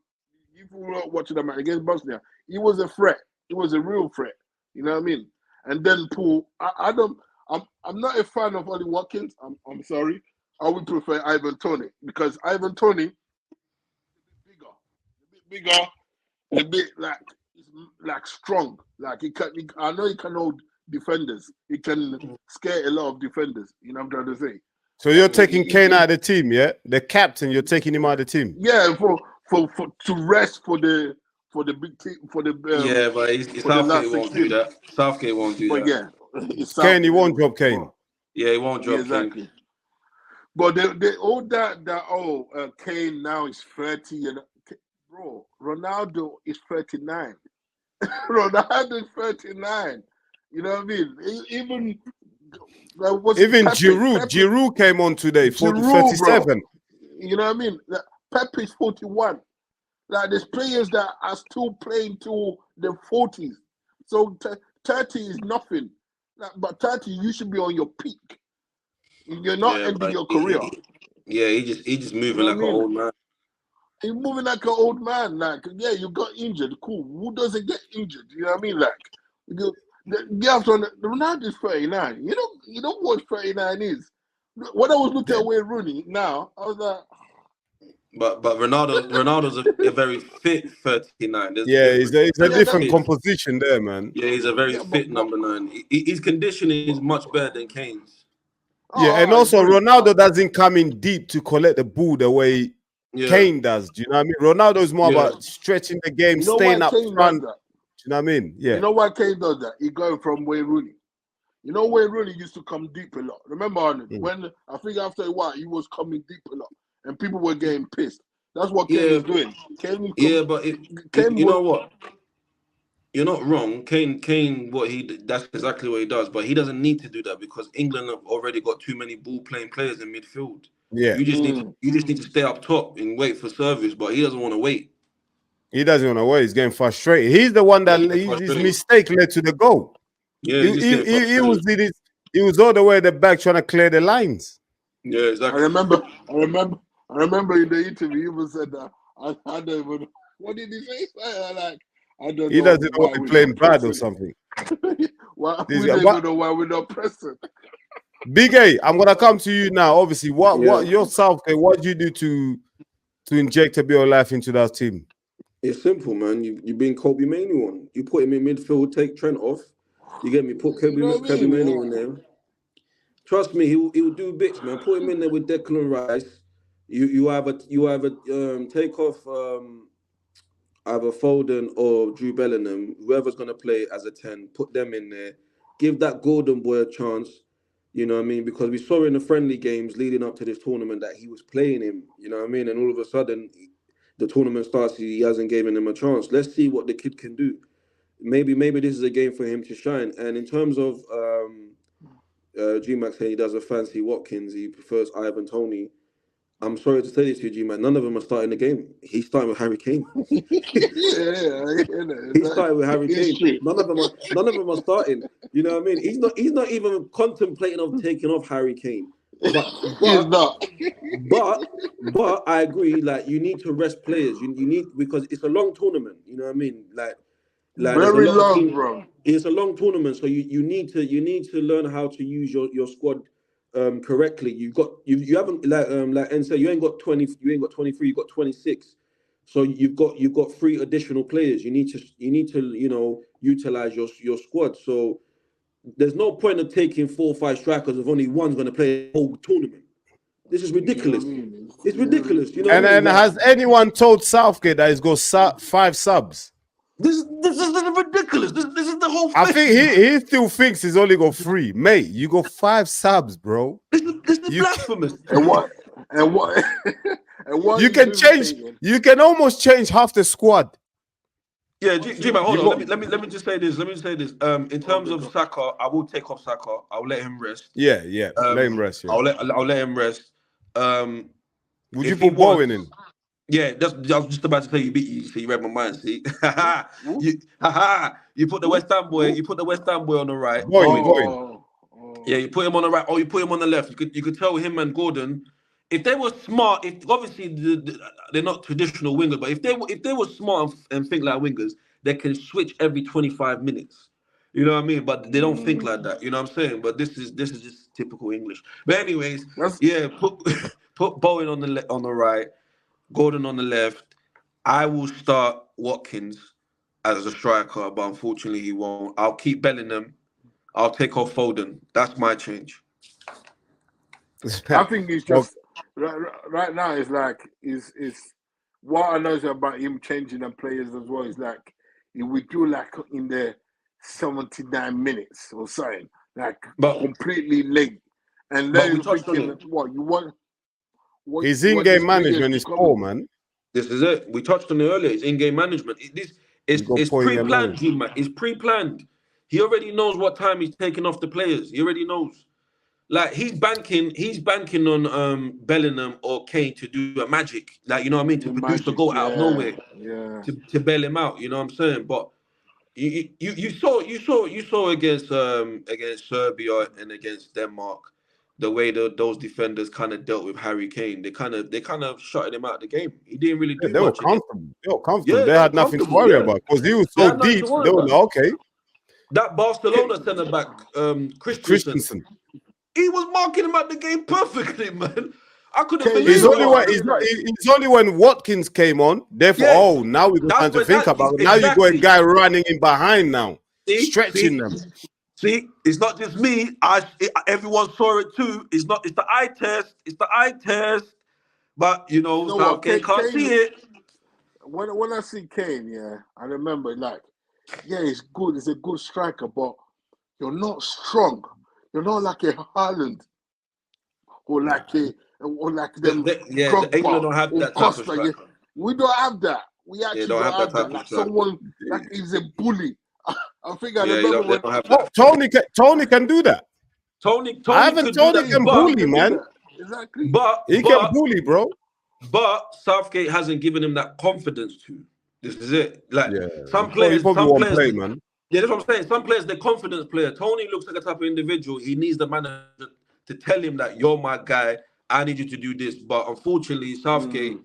if you were watching the match against Bosnia, he was a threat. He was a real threat. You know what I mean? And then Paul, I'm not a fan of Ollie Watkins. I'm sorry. I would prefer Ivan Toney, because Ivan Toney is a bit bigger, a bit like strong. Like I know he can hold defenders. He can scare a lot of defenders. You know what I'm trying to say? So you're taking Kane out of the team, yeah? The captain, you're taking him out of the team. Yeah, for to rest for the big team, for the but Southgate won't do that. Southgate won't do that. But yeah, Kane, he won't drop Kane. Yeah, he won't drop exactly. Kane. But they all that Kane now is 30, and bro, Ronaldo is 39. Ronaldo is 39. You know what I mean? Even Giroud came on today for 37. Bro. You know what I mean? Pep is 41. Like, there's players that are still playing to the 40s. So 30 is nothing. But 30, you should be on your peak. You're not ending your career. He just moving like an old man. He's moving like an old man. Like, yeah, you got injured. Cool. Who doesn't get injured? You know what I mean? Like, you have to. Ronaldo's 39. You know what 39 is. When I was looking at Wayne Rooney now, I was like. But Ronaldo's a very fit 39. It's a different composition there, man. Yeah, he's a very fit number 9. His conditioning is much better than Kane's. Yeah, and also Ronaldo doesn't come in deep to collect the ball the way Kane does. Do you know what I mean? Ronaldo is more about stretching the game, staying up front. Do you know what I mean? Yeah. You know why Kane does that? He going from Wayne Rooney. You know, Wayne Rooney used to come deep a lot. Remember, Arnold, when I think after a while he was coming deep a lot, and people were getting pissed. That's what Kane is doing. You know what? You're not wrong. Kane, that's exactly what he does, but he doesn't need to do that because England have already got too many ball-playing players in midfield. Yeah. You just need to stay up top and wait for service, but he doesn't want to wait. He doesn't want to wait. He's getting frustrated. He's the one that his mistake led to the goal. Yeah, he was all the way at the back trying to clear the lines. Yeah, exactly. I remember in the interview, he even said that. I don't even. What did he say? Like, I don't know. He doesn't know why we're playing bad or something. We don't even know why we're not pressing. Big A, I'm gonna come to you now. Obviously, what your Southgate? What do you do to inject a bit of life into that team? It's simple, man. You bring Kobe Mainoo on. You put him in midfield, take Trent off. You get me? Put Kobe Mainoo in there. Trust me, he will do bits, man. Put him in there with Declan Rice. You either take off either Foden or Drew Bellingham, whoever's gonna play as a 10. Put them in there. Give that Gordon boy a chance. You know what I mean? Because we saw in the friendly games leading up to this tournament that he was playing him. You know what I mean? And all of a sudden, the tournament starts. He hasn't given him a chance. Let's see what the kid can do. Maybe this is a game for him to shine. And in terms of G-Mac saying he does a fancy Watkins, he prefers Ivan Toney. I'm sorry to say this to you, G-Man. None of them are starting the game. He's starting with Harry Kane. He's starting with Harry Kane. None of them are starting. You know what I mean? He's not even contemplating of taking off Harry Kane. But He's not. But I agree. Like, you need to rest players. You need, because it's a long tournament. You know what I mean? Like very long, bro. It's a long tournament, so you need to learn how to use your squad correctly. You haven't like Enzo, you ain't got 20, you ain't got 23, you got 26. So you've got 3 additional players. You need to utilize your squad. So there's no point of taking 4 or 5 strikers if only one's going to play the whole tournament. This is ridiculous. You know what I mean? It's ridiculous. You know. And has anyone told Southgate that he's got 5 subs? This is ridiculous. This is the whole thing. I think he still thinks he's only got 3. Mate, you got 5 subs, bro. This is blasphemous. And what you can change. You can almost change half the squad. Yeah, G-Man, hold on. Let me just say this. In terms of Saka, I will take off Saka. I'll let him rest. Yeah. Let him rest. Yeah. I'll let him rest. Would you put Bowen in? Yeah, I was just about to say you read my mind. See, you put the West Ham boy. You put the West Ham boy on the right. Bowen. Yeah, you put him on the right, or you put him on the left. You could tell him and Gordon, if they were smart. If obviously they're not traditional wingers, but if they were smart and think like wingers, they can switch every 25 minutes. You know what I mean? But they don't think like that. You know what I'm saying? But this is just typical English. But anyways, put Bowen on the right. Gordon on the left. I will start Watkins as a striker, but unfortunately he won't. I'll keep Bellingham. I'll take off Foden. That's my change. I think it's just right now. It's like is what I know about him changing the players as well. Is like he withdrew like in the 79 minutes or something, like completely late, and then thinking what you want. His in-game management is poor, man. This is it. We touched on it earlier. It's in-game management. It's pre-planned, G-Man. It's pre-planned. He already knows what time he's taking off the players. He already knows. Like, he's banking on Bellingham or Kane to do a magic. Like, you know what I mean? To produce a goal out of nowhere. Yeah. To bail him out. You know what I'm saying? But You saw against Serbia and against Denmark the way those defenders kind of dealt with Harry Kane. They kind of shutting him out of the game. He didn't really Yeah, do they were much in it. comfortable. They were comfortable. Yeah, They they were had nothing to comfortable. worry Yeah, about because he was they so had nothing deep. to worry They were about. like, okay, That Barcelona centre back, Christensen, Christensen. he was marking him at the game perfectly, man. I couldn't Kane believe It's didn't it. only know when how to do that. it's only when Watkins came on. Therefore, Yeah, oh, now we got that's time to when think about it. Now you got a exactly. guy running in behind now, stretching See, them. see, it's not just me. Everyone saw it too. It's not. It's the eye test. It's the eye test. But You know what? Southgate can't see Kane. it. When I see Kane, yeah, I remember like, yeah, he's good. He's a good striker, but you're not strong. You're not like a Haaland or like them England Drogba don't have or that type of Costa. Yeah. striker. We don't have that. We They actually don't don't have that have that. type of Like striker. someone like he's a bully. I think I Yeah, remember they when don't have Oh, that. Tony can do that. Tony Ivan could do Tony that, Kane, can Kane bully, can do man. that. Exactly. He can bully, bro. but Southgate hasn't given him that confidence to. This is it. Like Yeah, some he probably some won't players. play, man. Yeah, that's what I'm saying. Some players, they're confidence player. Tony looks like a type of individual. He needs the manager to tell him that you're my guy. I need you to do this. But unfortunately, Southgate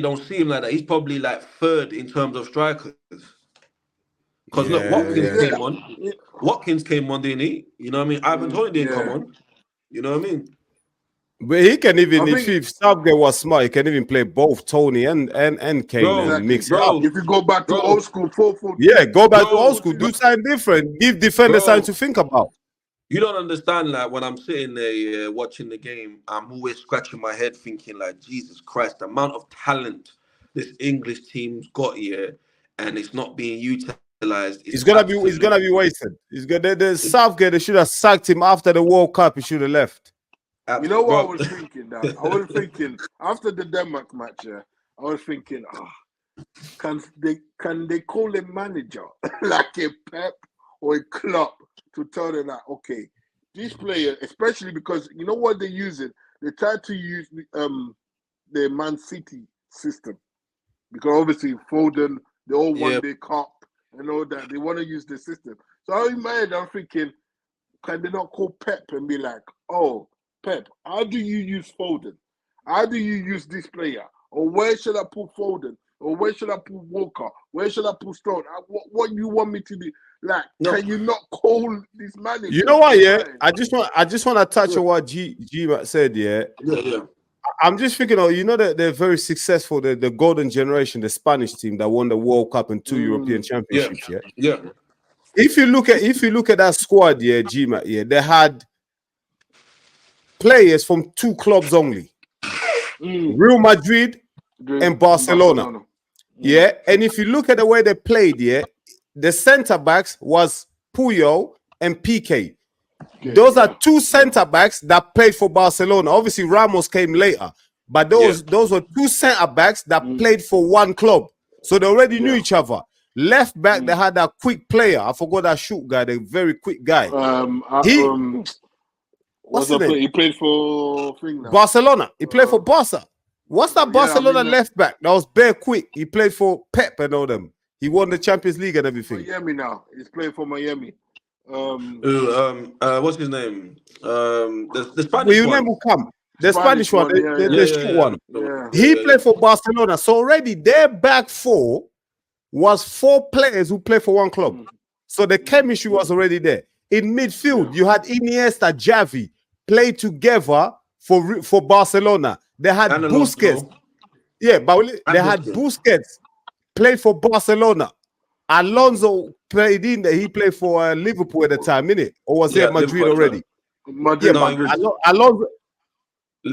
don't see him like that. He's probably like third in terms of strikers. Because look, Watkins Yeah. came on. Yeah. Watkins came on, didn't he? You know what I mean? Ivan Tony didn't come on. You know what I mean? But he can even, I think if Southgate was smart, he can even play both Tony and Kane Bro, and mix it bro, up. if you go back to old school 4-4-2, Yeah, go back to Bro, old school, do something different, give defenders bro. something to think about. You don't understand. Like when I'm sitting there watching the game, I'm always scratching my head, thinking like, Jesus Christ, the amount of talent this English team's got here, and it's not being utilized. It's gonna be wasted. The Southgate, they should have sacked him after the World Cup. He should have left. You know what I was thinking? That I was thinking after the Denmark match. Yeah, I was thinking, can they call a manager like a Pep or a club to tell them that okay, this player, especially because you know what they're using, they tried to use the Man City system because obviously Foden, they all won their cup and all that. They want to use the system. So in my head, I'm thinking, can they not call Pep and be like, oh, Pep, how do you use Foden? How do you use this player? Or where should I put Foden? Or where should I put Walker? Where should I put Stone? What you want me to do? Like, can you not call this manager? You know what? Yeah, I just want to touch on what G said. Yeah. I'm just thinking, you know that they're very successful. The golden generation, the Spanish team that won the World Cup and 2 European Championships. Yeah. If you look at that squad, they had players from 2 clubs only, Real Madrid and Barcelona. Yeah, and if you look at the way they played, the centre backs was Puyol and PK. Those are 2 centre backs that played for Barcelona. Obviously, Ramos came later, but those were 2 centre backs that played for 1 club, so they already knew each other. Left back, they had that quick player. I forgot that shoot guy, the very quick guy. What's his name? He played for Barcelona. He played for Barca. What's that Barcelona left back? That was bare quick. He played for Pep and all them. He won the Champions League and everything. Miami now. He's playing for Miami. What's his name? The Spanish Will one. will come. The Spanish one, the short one. Yeah. He played for Barcelona. So already their back 4 was 4 players who played for 1 club. So the chemistry was already there. In midfield, you had Iniesta, Xavi played together for Barcelona. They had Busquets. Yeah, but they had Busquets played for Barcelona. Alonso played in there. He played for Liverpool at the time, innit? Or was he at Madrid already? Madrid. Alonso.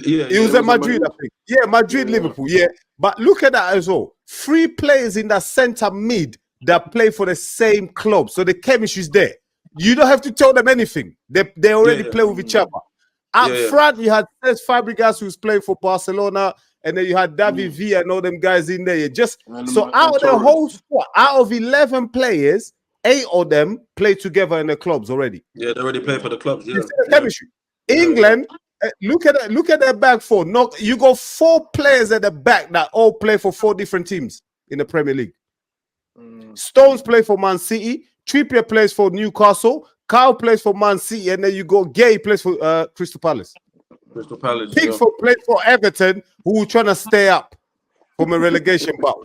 He was at Madrid, I think. Yeah, Madrid, Liverpool. Yeah, but look at that as well. 3 players in that centre mid that play for the same club, so the chemistry is there. You don't have to tell them anything. They already play with each other. Up front, you had Fabregas who's playing for Barcelona, and then you had David Villa and all them guys in there. Out of the whole squad, out of 11 players, 8 of them play together in the clubs already. Yeah, they already play for the clubs. Yeah, the chemistry. England, look at their back 4. You got 4 players at the back that all play for 4 different teams in the Premier League. Stones play for Man City. Trippier plays for Newcastle. Kyle plays for Man City, and then you go Gay plays for Crystal Palace. Crystal Palace. Pickford plays for Everton, who are trying to stay up from a relegation battle.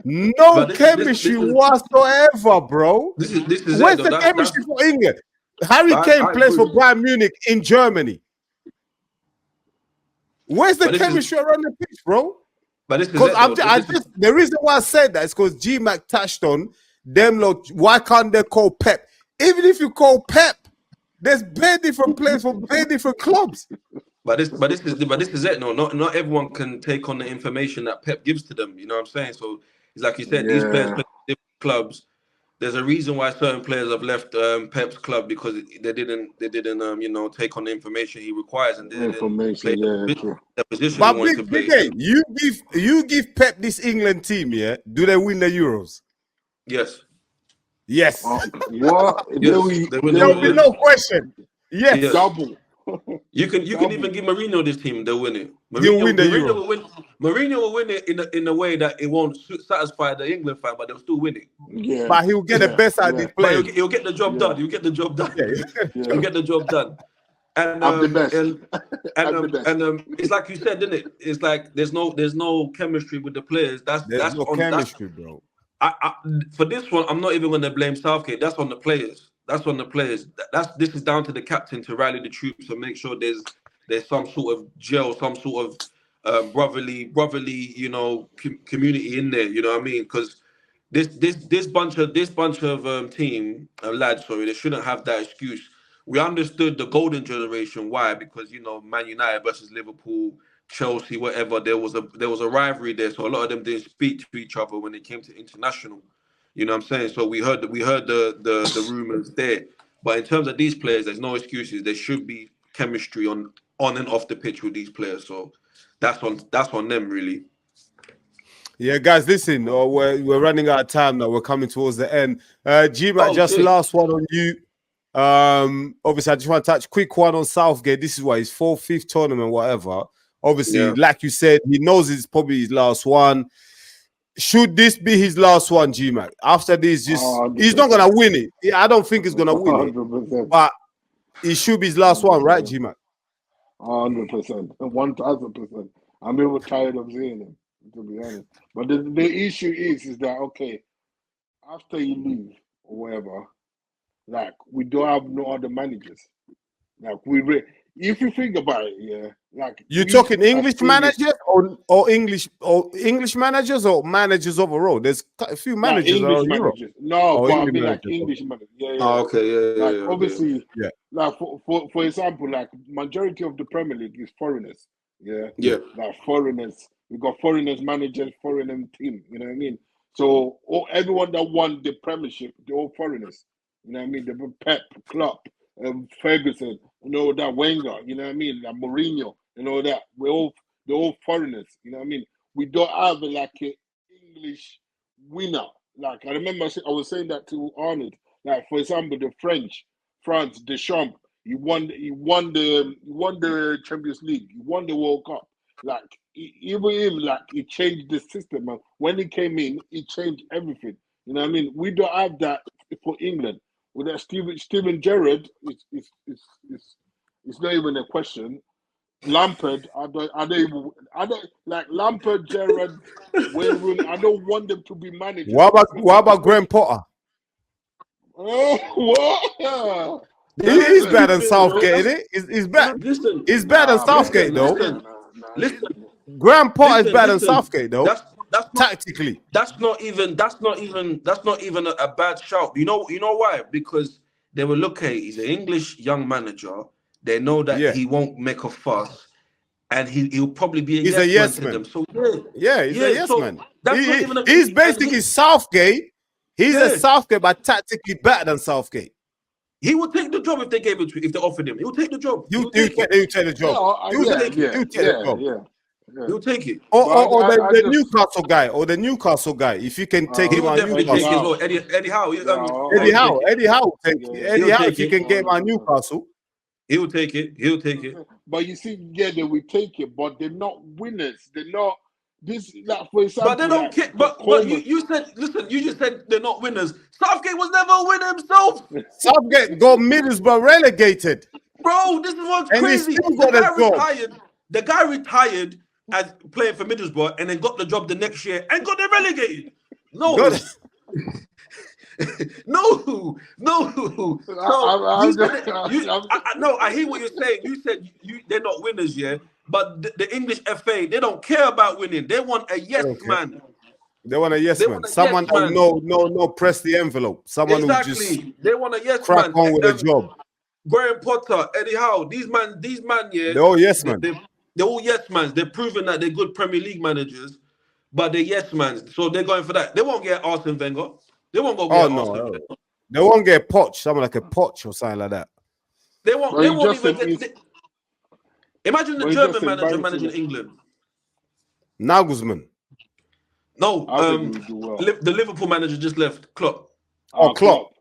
No chemistry whatsoever, bro. This is Where's the chemistry for England? Harry Kane plays for Bayern Munich in Germany. Where's the chemistry around the pitch, bro? But this is the reason why I said that is because G-Mac touched on them. Look, why can't they call Pep? Even if you call Pep, there's bare different players for bare different clubs. But this is it. No, not everyone can take on the information that Pep gives to them. You know what I'm saying? So it's like you said, these players play for different clubs. There's a reason why certain players have left Pep's club, because they didn't take on the information he requires and didn't play the position he wanted to play. You give Pep this England team, yeah? Do they win the Euros? Yes. Yes. What? Yes. There'll be no question. Yes. Double. You can even give Mourinho this team, they'll win it. Mourinho will win it in a way that it won't satisfy the England fan, but they'll still win it. Yeah. But he'll get the best out of the players. But he'll get the job done. He'll get the job done. He'll get the job done. And I'm the best. And it's like you said, didn't it? It's like there's no chemistry with the players. That's no chemistry, bro. For this one, I'm not even going to blame Southgate. That's on the players. That's on the players. This is down to the captain to rally the troops and make sure there's some sort of gel, some sort of brotherly, community in there. You know what I mean? Because this bunch of team lads, they shouldn't have that excuse. We understood the golden generation. Why? Because Man United versus Liverpool, Chelsea, whatever. There was a rivalry there, so a lot of them didn't speak to each other when it came to international. You know what I'm saying? So we heard the rumors there. But in terms of these players, there's no excuses. There should be chemistry on and off the pitch with these players. So that's on them, really. Yeah, guys, listen. We're running out of time now. We're coming towards the end. G-Mac, last one on you. Obviously, I just want to touch quick one on Southgate. This is what his 4th, 5th tournament, whatever. Obviously, like you said, he knows it's probably his last one. Should this be his last one, G-Mac? After this, he's not going to win it. I don't think he's going to win 100%. it. But it should be his last one, right, G-Mac? 100%. 1,000%. I'm even tired of seeing him, to be honest. But the issue is that, okay, after you leave or whatever, like, we don't have no other managers. Like, if you think about it, yeah, like you're talking English managers or English managers or managers overall. There's a few managers. English managers. No, but I mean like English managers. Yeah. Oh, okay, Like obviously, like for example, like majority of the Premier League is foreigners. Yeah. Like foreigners. We got foreigners managers, foreigner team. You know what I mean? So everyone that won the Premiership, they're all foreigners. You know what I mean? The Pep, Klopp, Ferguson, that Wenger, you know what I mean? Like Mourinho, that. They're all foreigners, you know what I mean? We don't have like an English winner. Like I remember I was saying that to Arnold. Like for example, France, Deschamps, he won the Champions League, he won the World Cup. Like even him, like he changed the system. Man. When he came in, he changed everything. You know what I mean? We don't have that for England. With that Steven Gerrard, it's not even a question. Lampard, I don't like Lampard, Gerrard, Wayne Rooney. I don't want them to be managers. What about Graham Potter? Oh, what? He's better than Southgate, isn't it? He's better. He's better than Southgate, though. Listen, Graham Potter is better than Southgate, though. That's tactically. That's not even a bad shout. You know why? Because they will look at he's an English young manager. They know that he won't make a fuss, and he'll probably be a yes man. To them. So he's a yes man. He's basically Southgate. He's a Southgate, but tactically better than Southgate. He would take the job if they gave it to, if they offered him. He would take the job. He'll take the job. He'll take the job. He'll take it. Or the Newcastle guy. Or the Newcastle guy. If you can take him on Newcastle. Eddie Howe. Eddie Howe. Eddie Howe, if you can get him on Newcastle. He'll take it. But you see, they will take it, but they're not winners. They're not this, like, for example, But they don't like, care. But you said, listen, you just said they're not winners. Southgate was never a winner himself. Southgate got Middlesbrough relegated. Bro, this is what's And he crazy. still got a job. The guy retired as playing for Middlesbrough and then got the job the next year and got them relegated. No. No. I hear what you're saying. You said they're not winners, yeah. But the English FA, they don't care about winning. They want a yes man. They want a yes man. Someone that no press the envelope. Someone who just they want a yes crack man. on with a job. Graham Potter, Eddie Howe, these man, yeah. They're all yes man. They're all yes mans. They're proving that they're good Premier League managers, but they're yes mans. So they're going for that. They won't get Arsene Wenger. They won't go get Arsene Wenger. They won't get Poch, someone like a Poch or something like that. They won't even get. Imagine the German manager managing England. Nagelsmann. No, the Liverpool manager just left. Klopp. Oh, Klopp.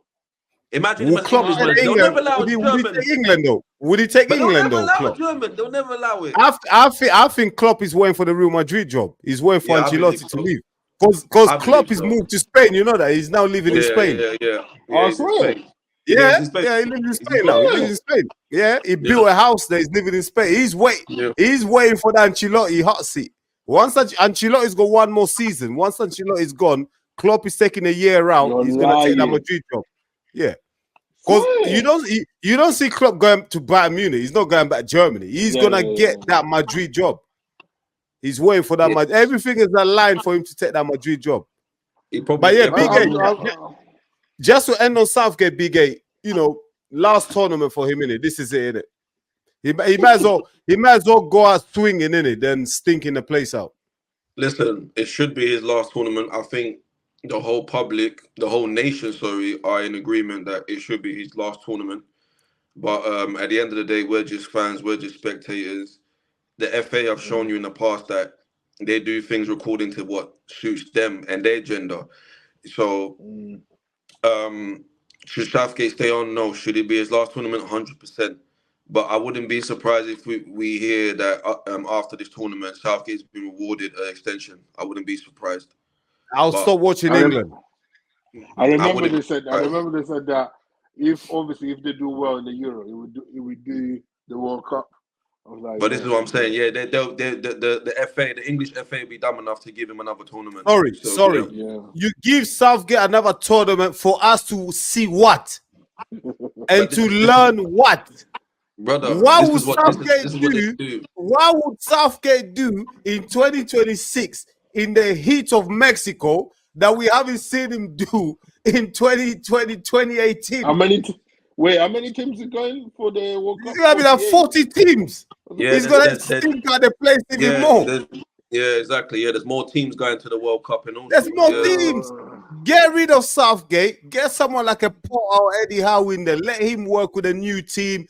Imagine him as English manager. They'll never allow German. Would he take England though? Would he take England though? Klopp? They'll never allow it. I think Klopp is waiting for the Real Madrid job. He's waiting for Ancelotti to leave. Because Klopp is moved to Spain. You know that he's now living in Spain. Yeah. I swear. He lives in Spain now. He lives in Spain. Yeah, he built a house there. He's living in Spain. He's waiting for the Ancelotti hot seat. Once Ancelotti's got one more season, once Ancelotti's gone, Klopp is taking a year out. He's gonna take that Madrid job. Yeah, because you don't see Klopp going to Bayern Munich. He's not going back to Germany. He's gonna get that Madrid job. He's waiting for that. Everything is aligned for him to take that Madrid job. Just to end on Southgate, Big A, last tournament for him, innit? This is it, innit? He might as well go out swinging, innit, than stinking the place out. Listen, it should be his last tournament. I think the whole public, the whole nation, are in agreement that it should be his last tournament. But at the end of the day, we're just fans, we're just spectators. The FA have shown you in the past that they do things according to what suits them and their agenda. So, should Southgate stay on? No. Should it be his last tournament? 100%. But I wouldn't be surprised if we hear that after this tournament, Southgate's been rewarded an extension. I wouldn't be surprised. I'll stop watching England. I remember they said that if they do well in the Euro, it would do the World Cup. But this is what I'm saying. Yeah, the FA, the English FA, will be dumb enough to give him another tournament. Sorry. Yeah. You give Southgate another tournament for us to see what and to learn what. Brother, what would Southgate do in 2026 in the heat of Mexico that we haven't seen him do in 2020, 2018? How many teams are going for the World Cup? He's going to be like 40 teams. Yeah, he's going to stink at the place even more. Yeah, exactly. Yeah, there's more teams going to the World Cup and all. There's more teams. Get rid of Southgate. Get someone like a Paul or Eddie Howe in there. Let him work with a new team.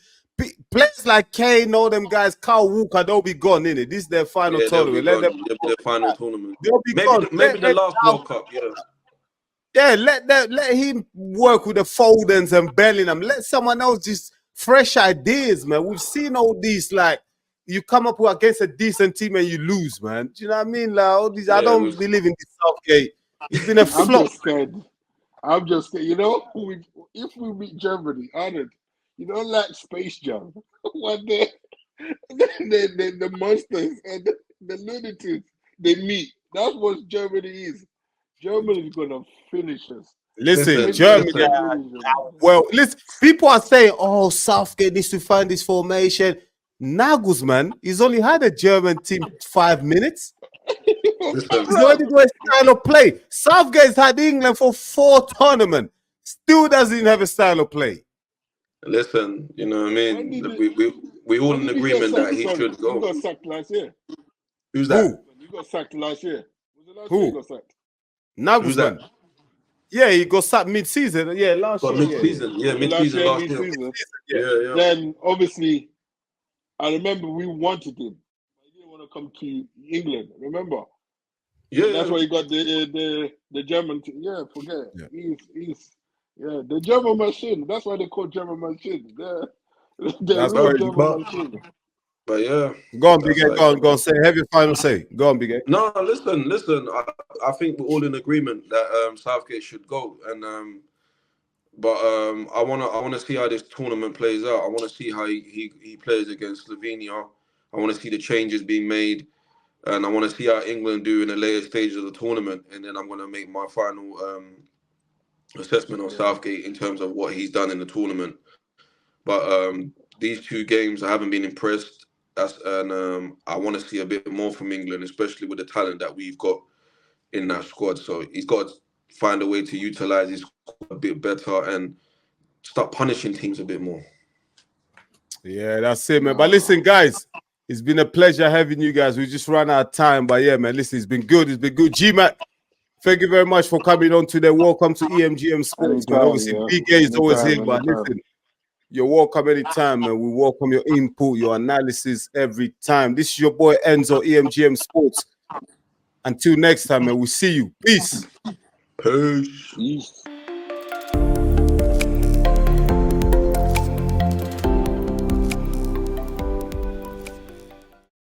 Players like Kane, all them guys, Carl Walker, they'll be gone, innit? This is their final tournament. They'll be their final tournament. They'll be gone. Maybe the last World Cup, Yeah, let him work with the Fodens and Bellingham. Let someone else just fresh ideas, man. We've seen all these, like, you come up against a decent team and you lose, man. Do you know what I mean? Like, all these, I don't believe in this Southgate. It's been a flop. I'm just scared. If we meet Germany, Arnold, like Space Jam, when the monsters and the lunatics, they meet. That's what Germany is. Germany is gonna finish us. Listen, Germany. Listen. People are saying, "Oh, Southgate needs to find this formation." Nagelsmann, he's only had a German team 5 minutes. He's already got a style of play. Southgate's had England for 4 tournaments. Still doesn't have a style of play. Listen, you know what I mean? We all in agreement that he should go. You got sacked last year. Who's that? Who? You got sacked last year. Was it last year you got sacked? Nagelsmann. Yeah, he got sacked mid-season. Yeah, last year. Mid-season. Yeah, mid-season last year. Yeah. Then, obviously, I remember we wanted him. He didn't want to come to England, remember? Yeah. That's why he got the German team. Yeah, forget it. Yeah. He's the German machine. That's why they call German machine. That's right. German machine. But yeah, Go on, Big that's A. how Go it on, go on. goes. Say, have your final say. Go on, Big A. No, listen. I think we're all in agreement that Southgate should go, and I wanna see how this tournament plays out. I want to see how he plays against Slovenia. I want to see the changes being made, and I want to see how England do in the later stages of the tournament, and then I'm gonna make my final assessment on Southgate in terms of what he's done in the tournament. But these two games, I haven't been impressed. I want to see a bit more from England, especially with the talent that we've got in that squad. So he's got to find a way to utilize his squad a bit better and start punishing teams a bit more. Yeah, that's it, man. But listen, guys, it's been a pleasure having you guys. We just ran out of time, but yeah, man, listen, it's been good. It's been good. G-Mac, thank you very much for coming on today. Welcome to EMGM Sports, man. Obviously, Big A is always here, but listen, you're welcome anytime, man. We welcome your input, your analysis every time. This is your boy Enzo, EMGM Sports. Until next time, man, we'll see you. Peace. Peace. Peace.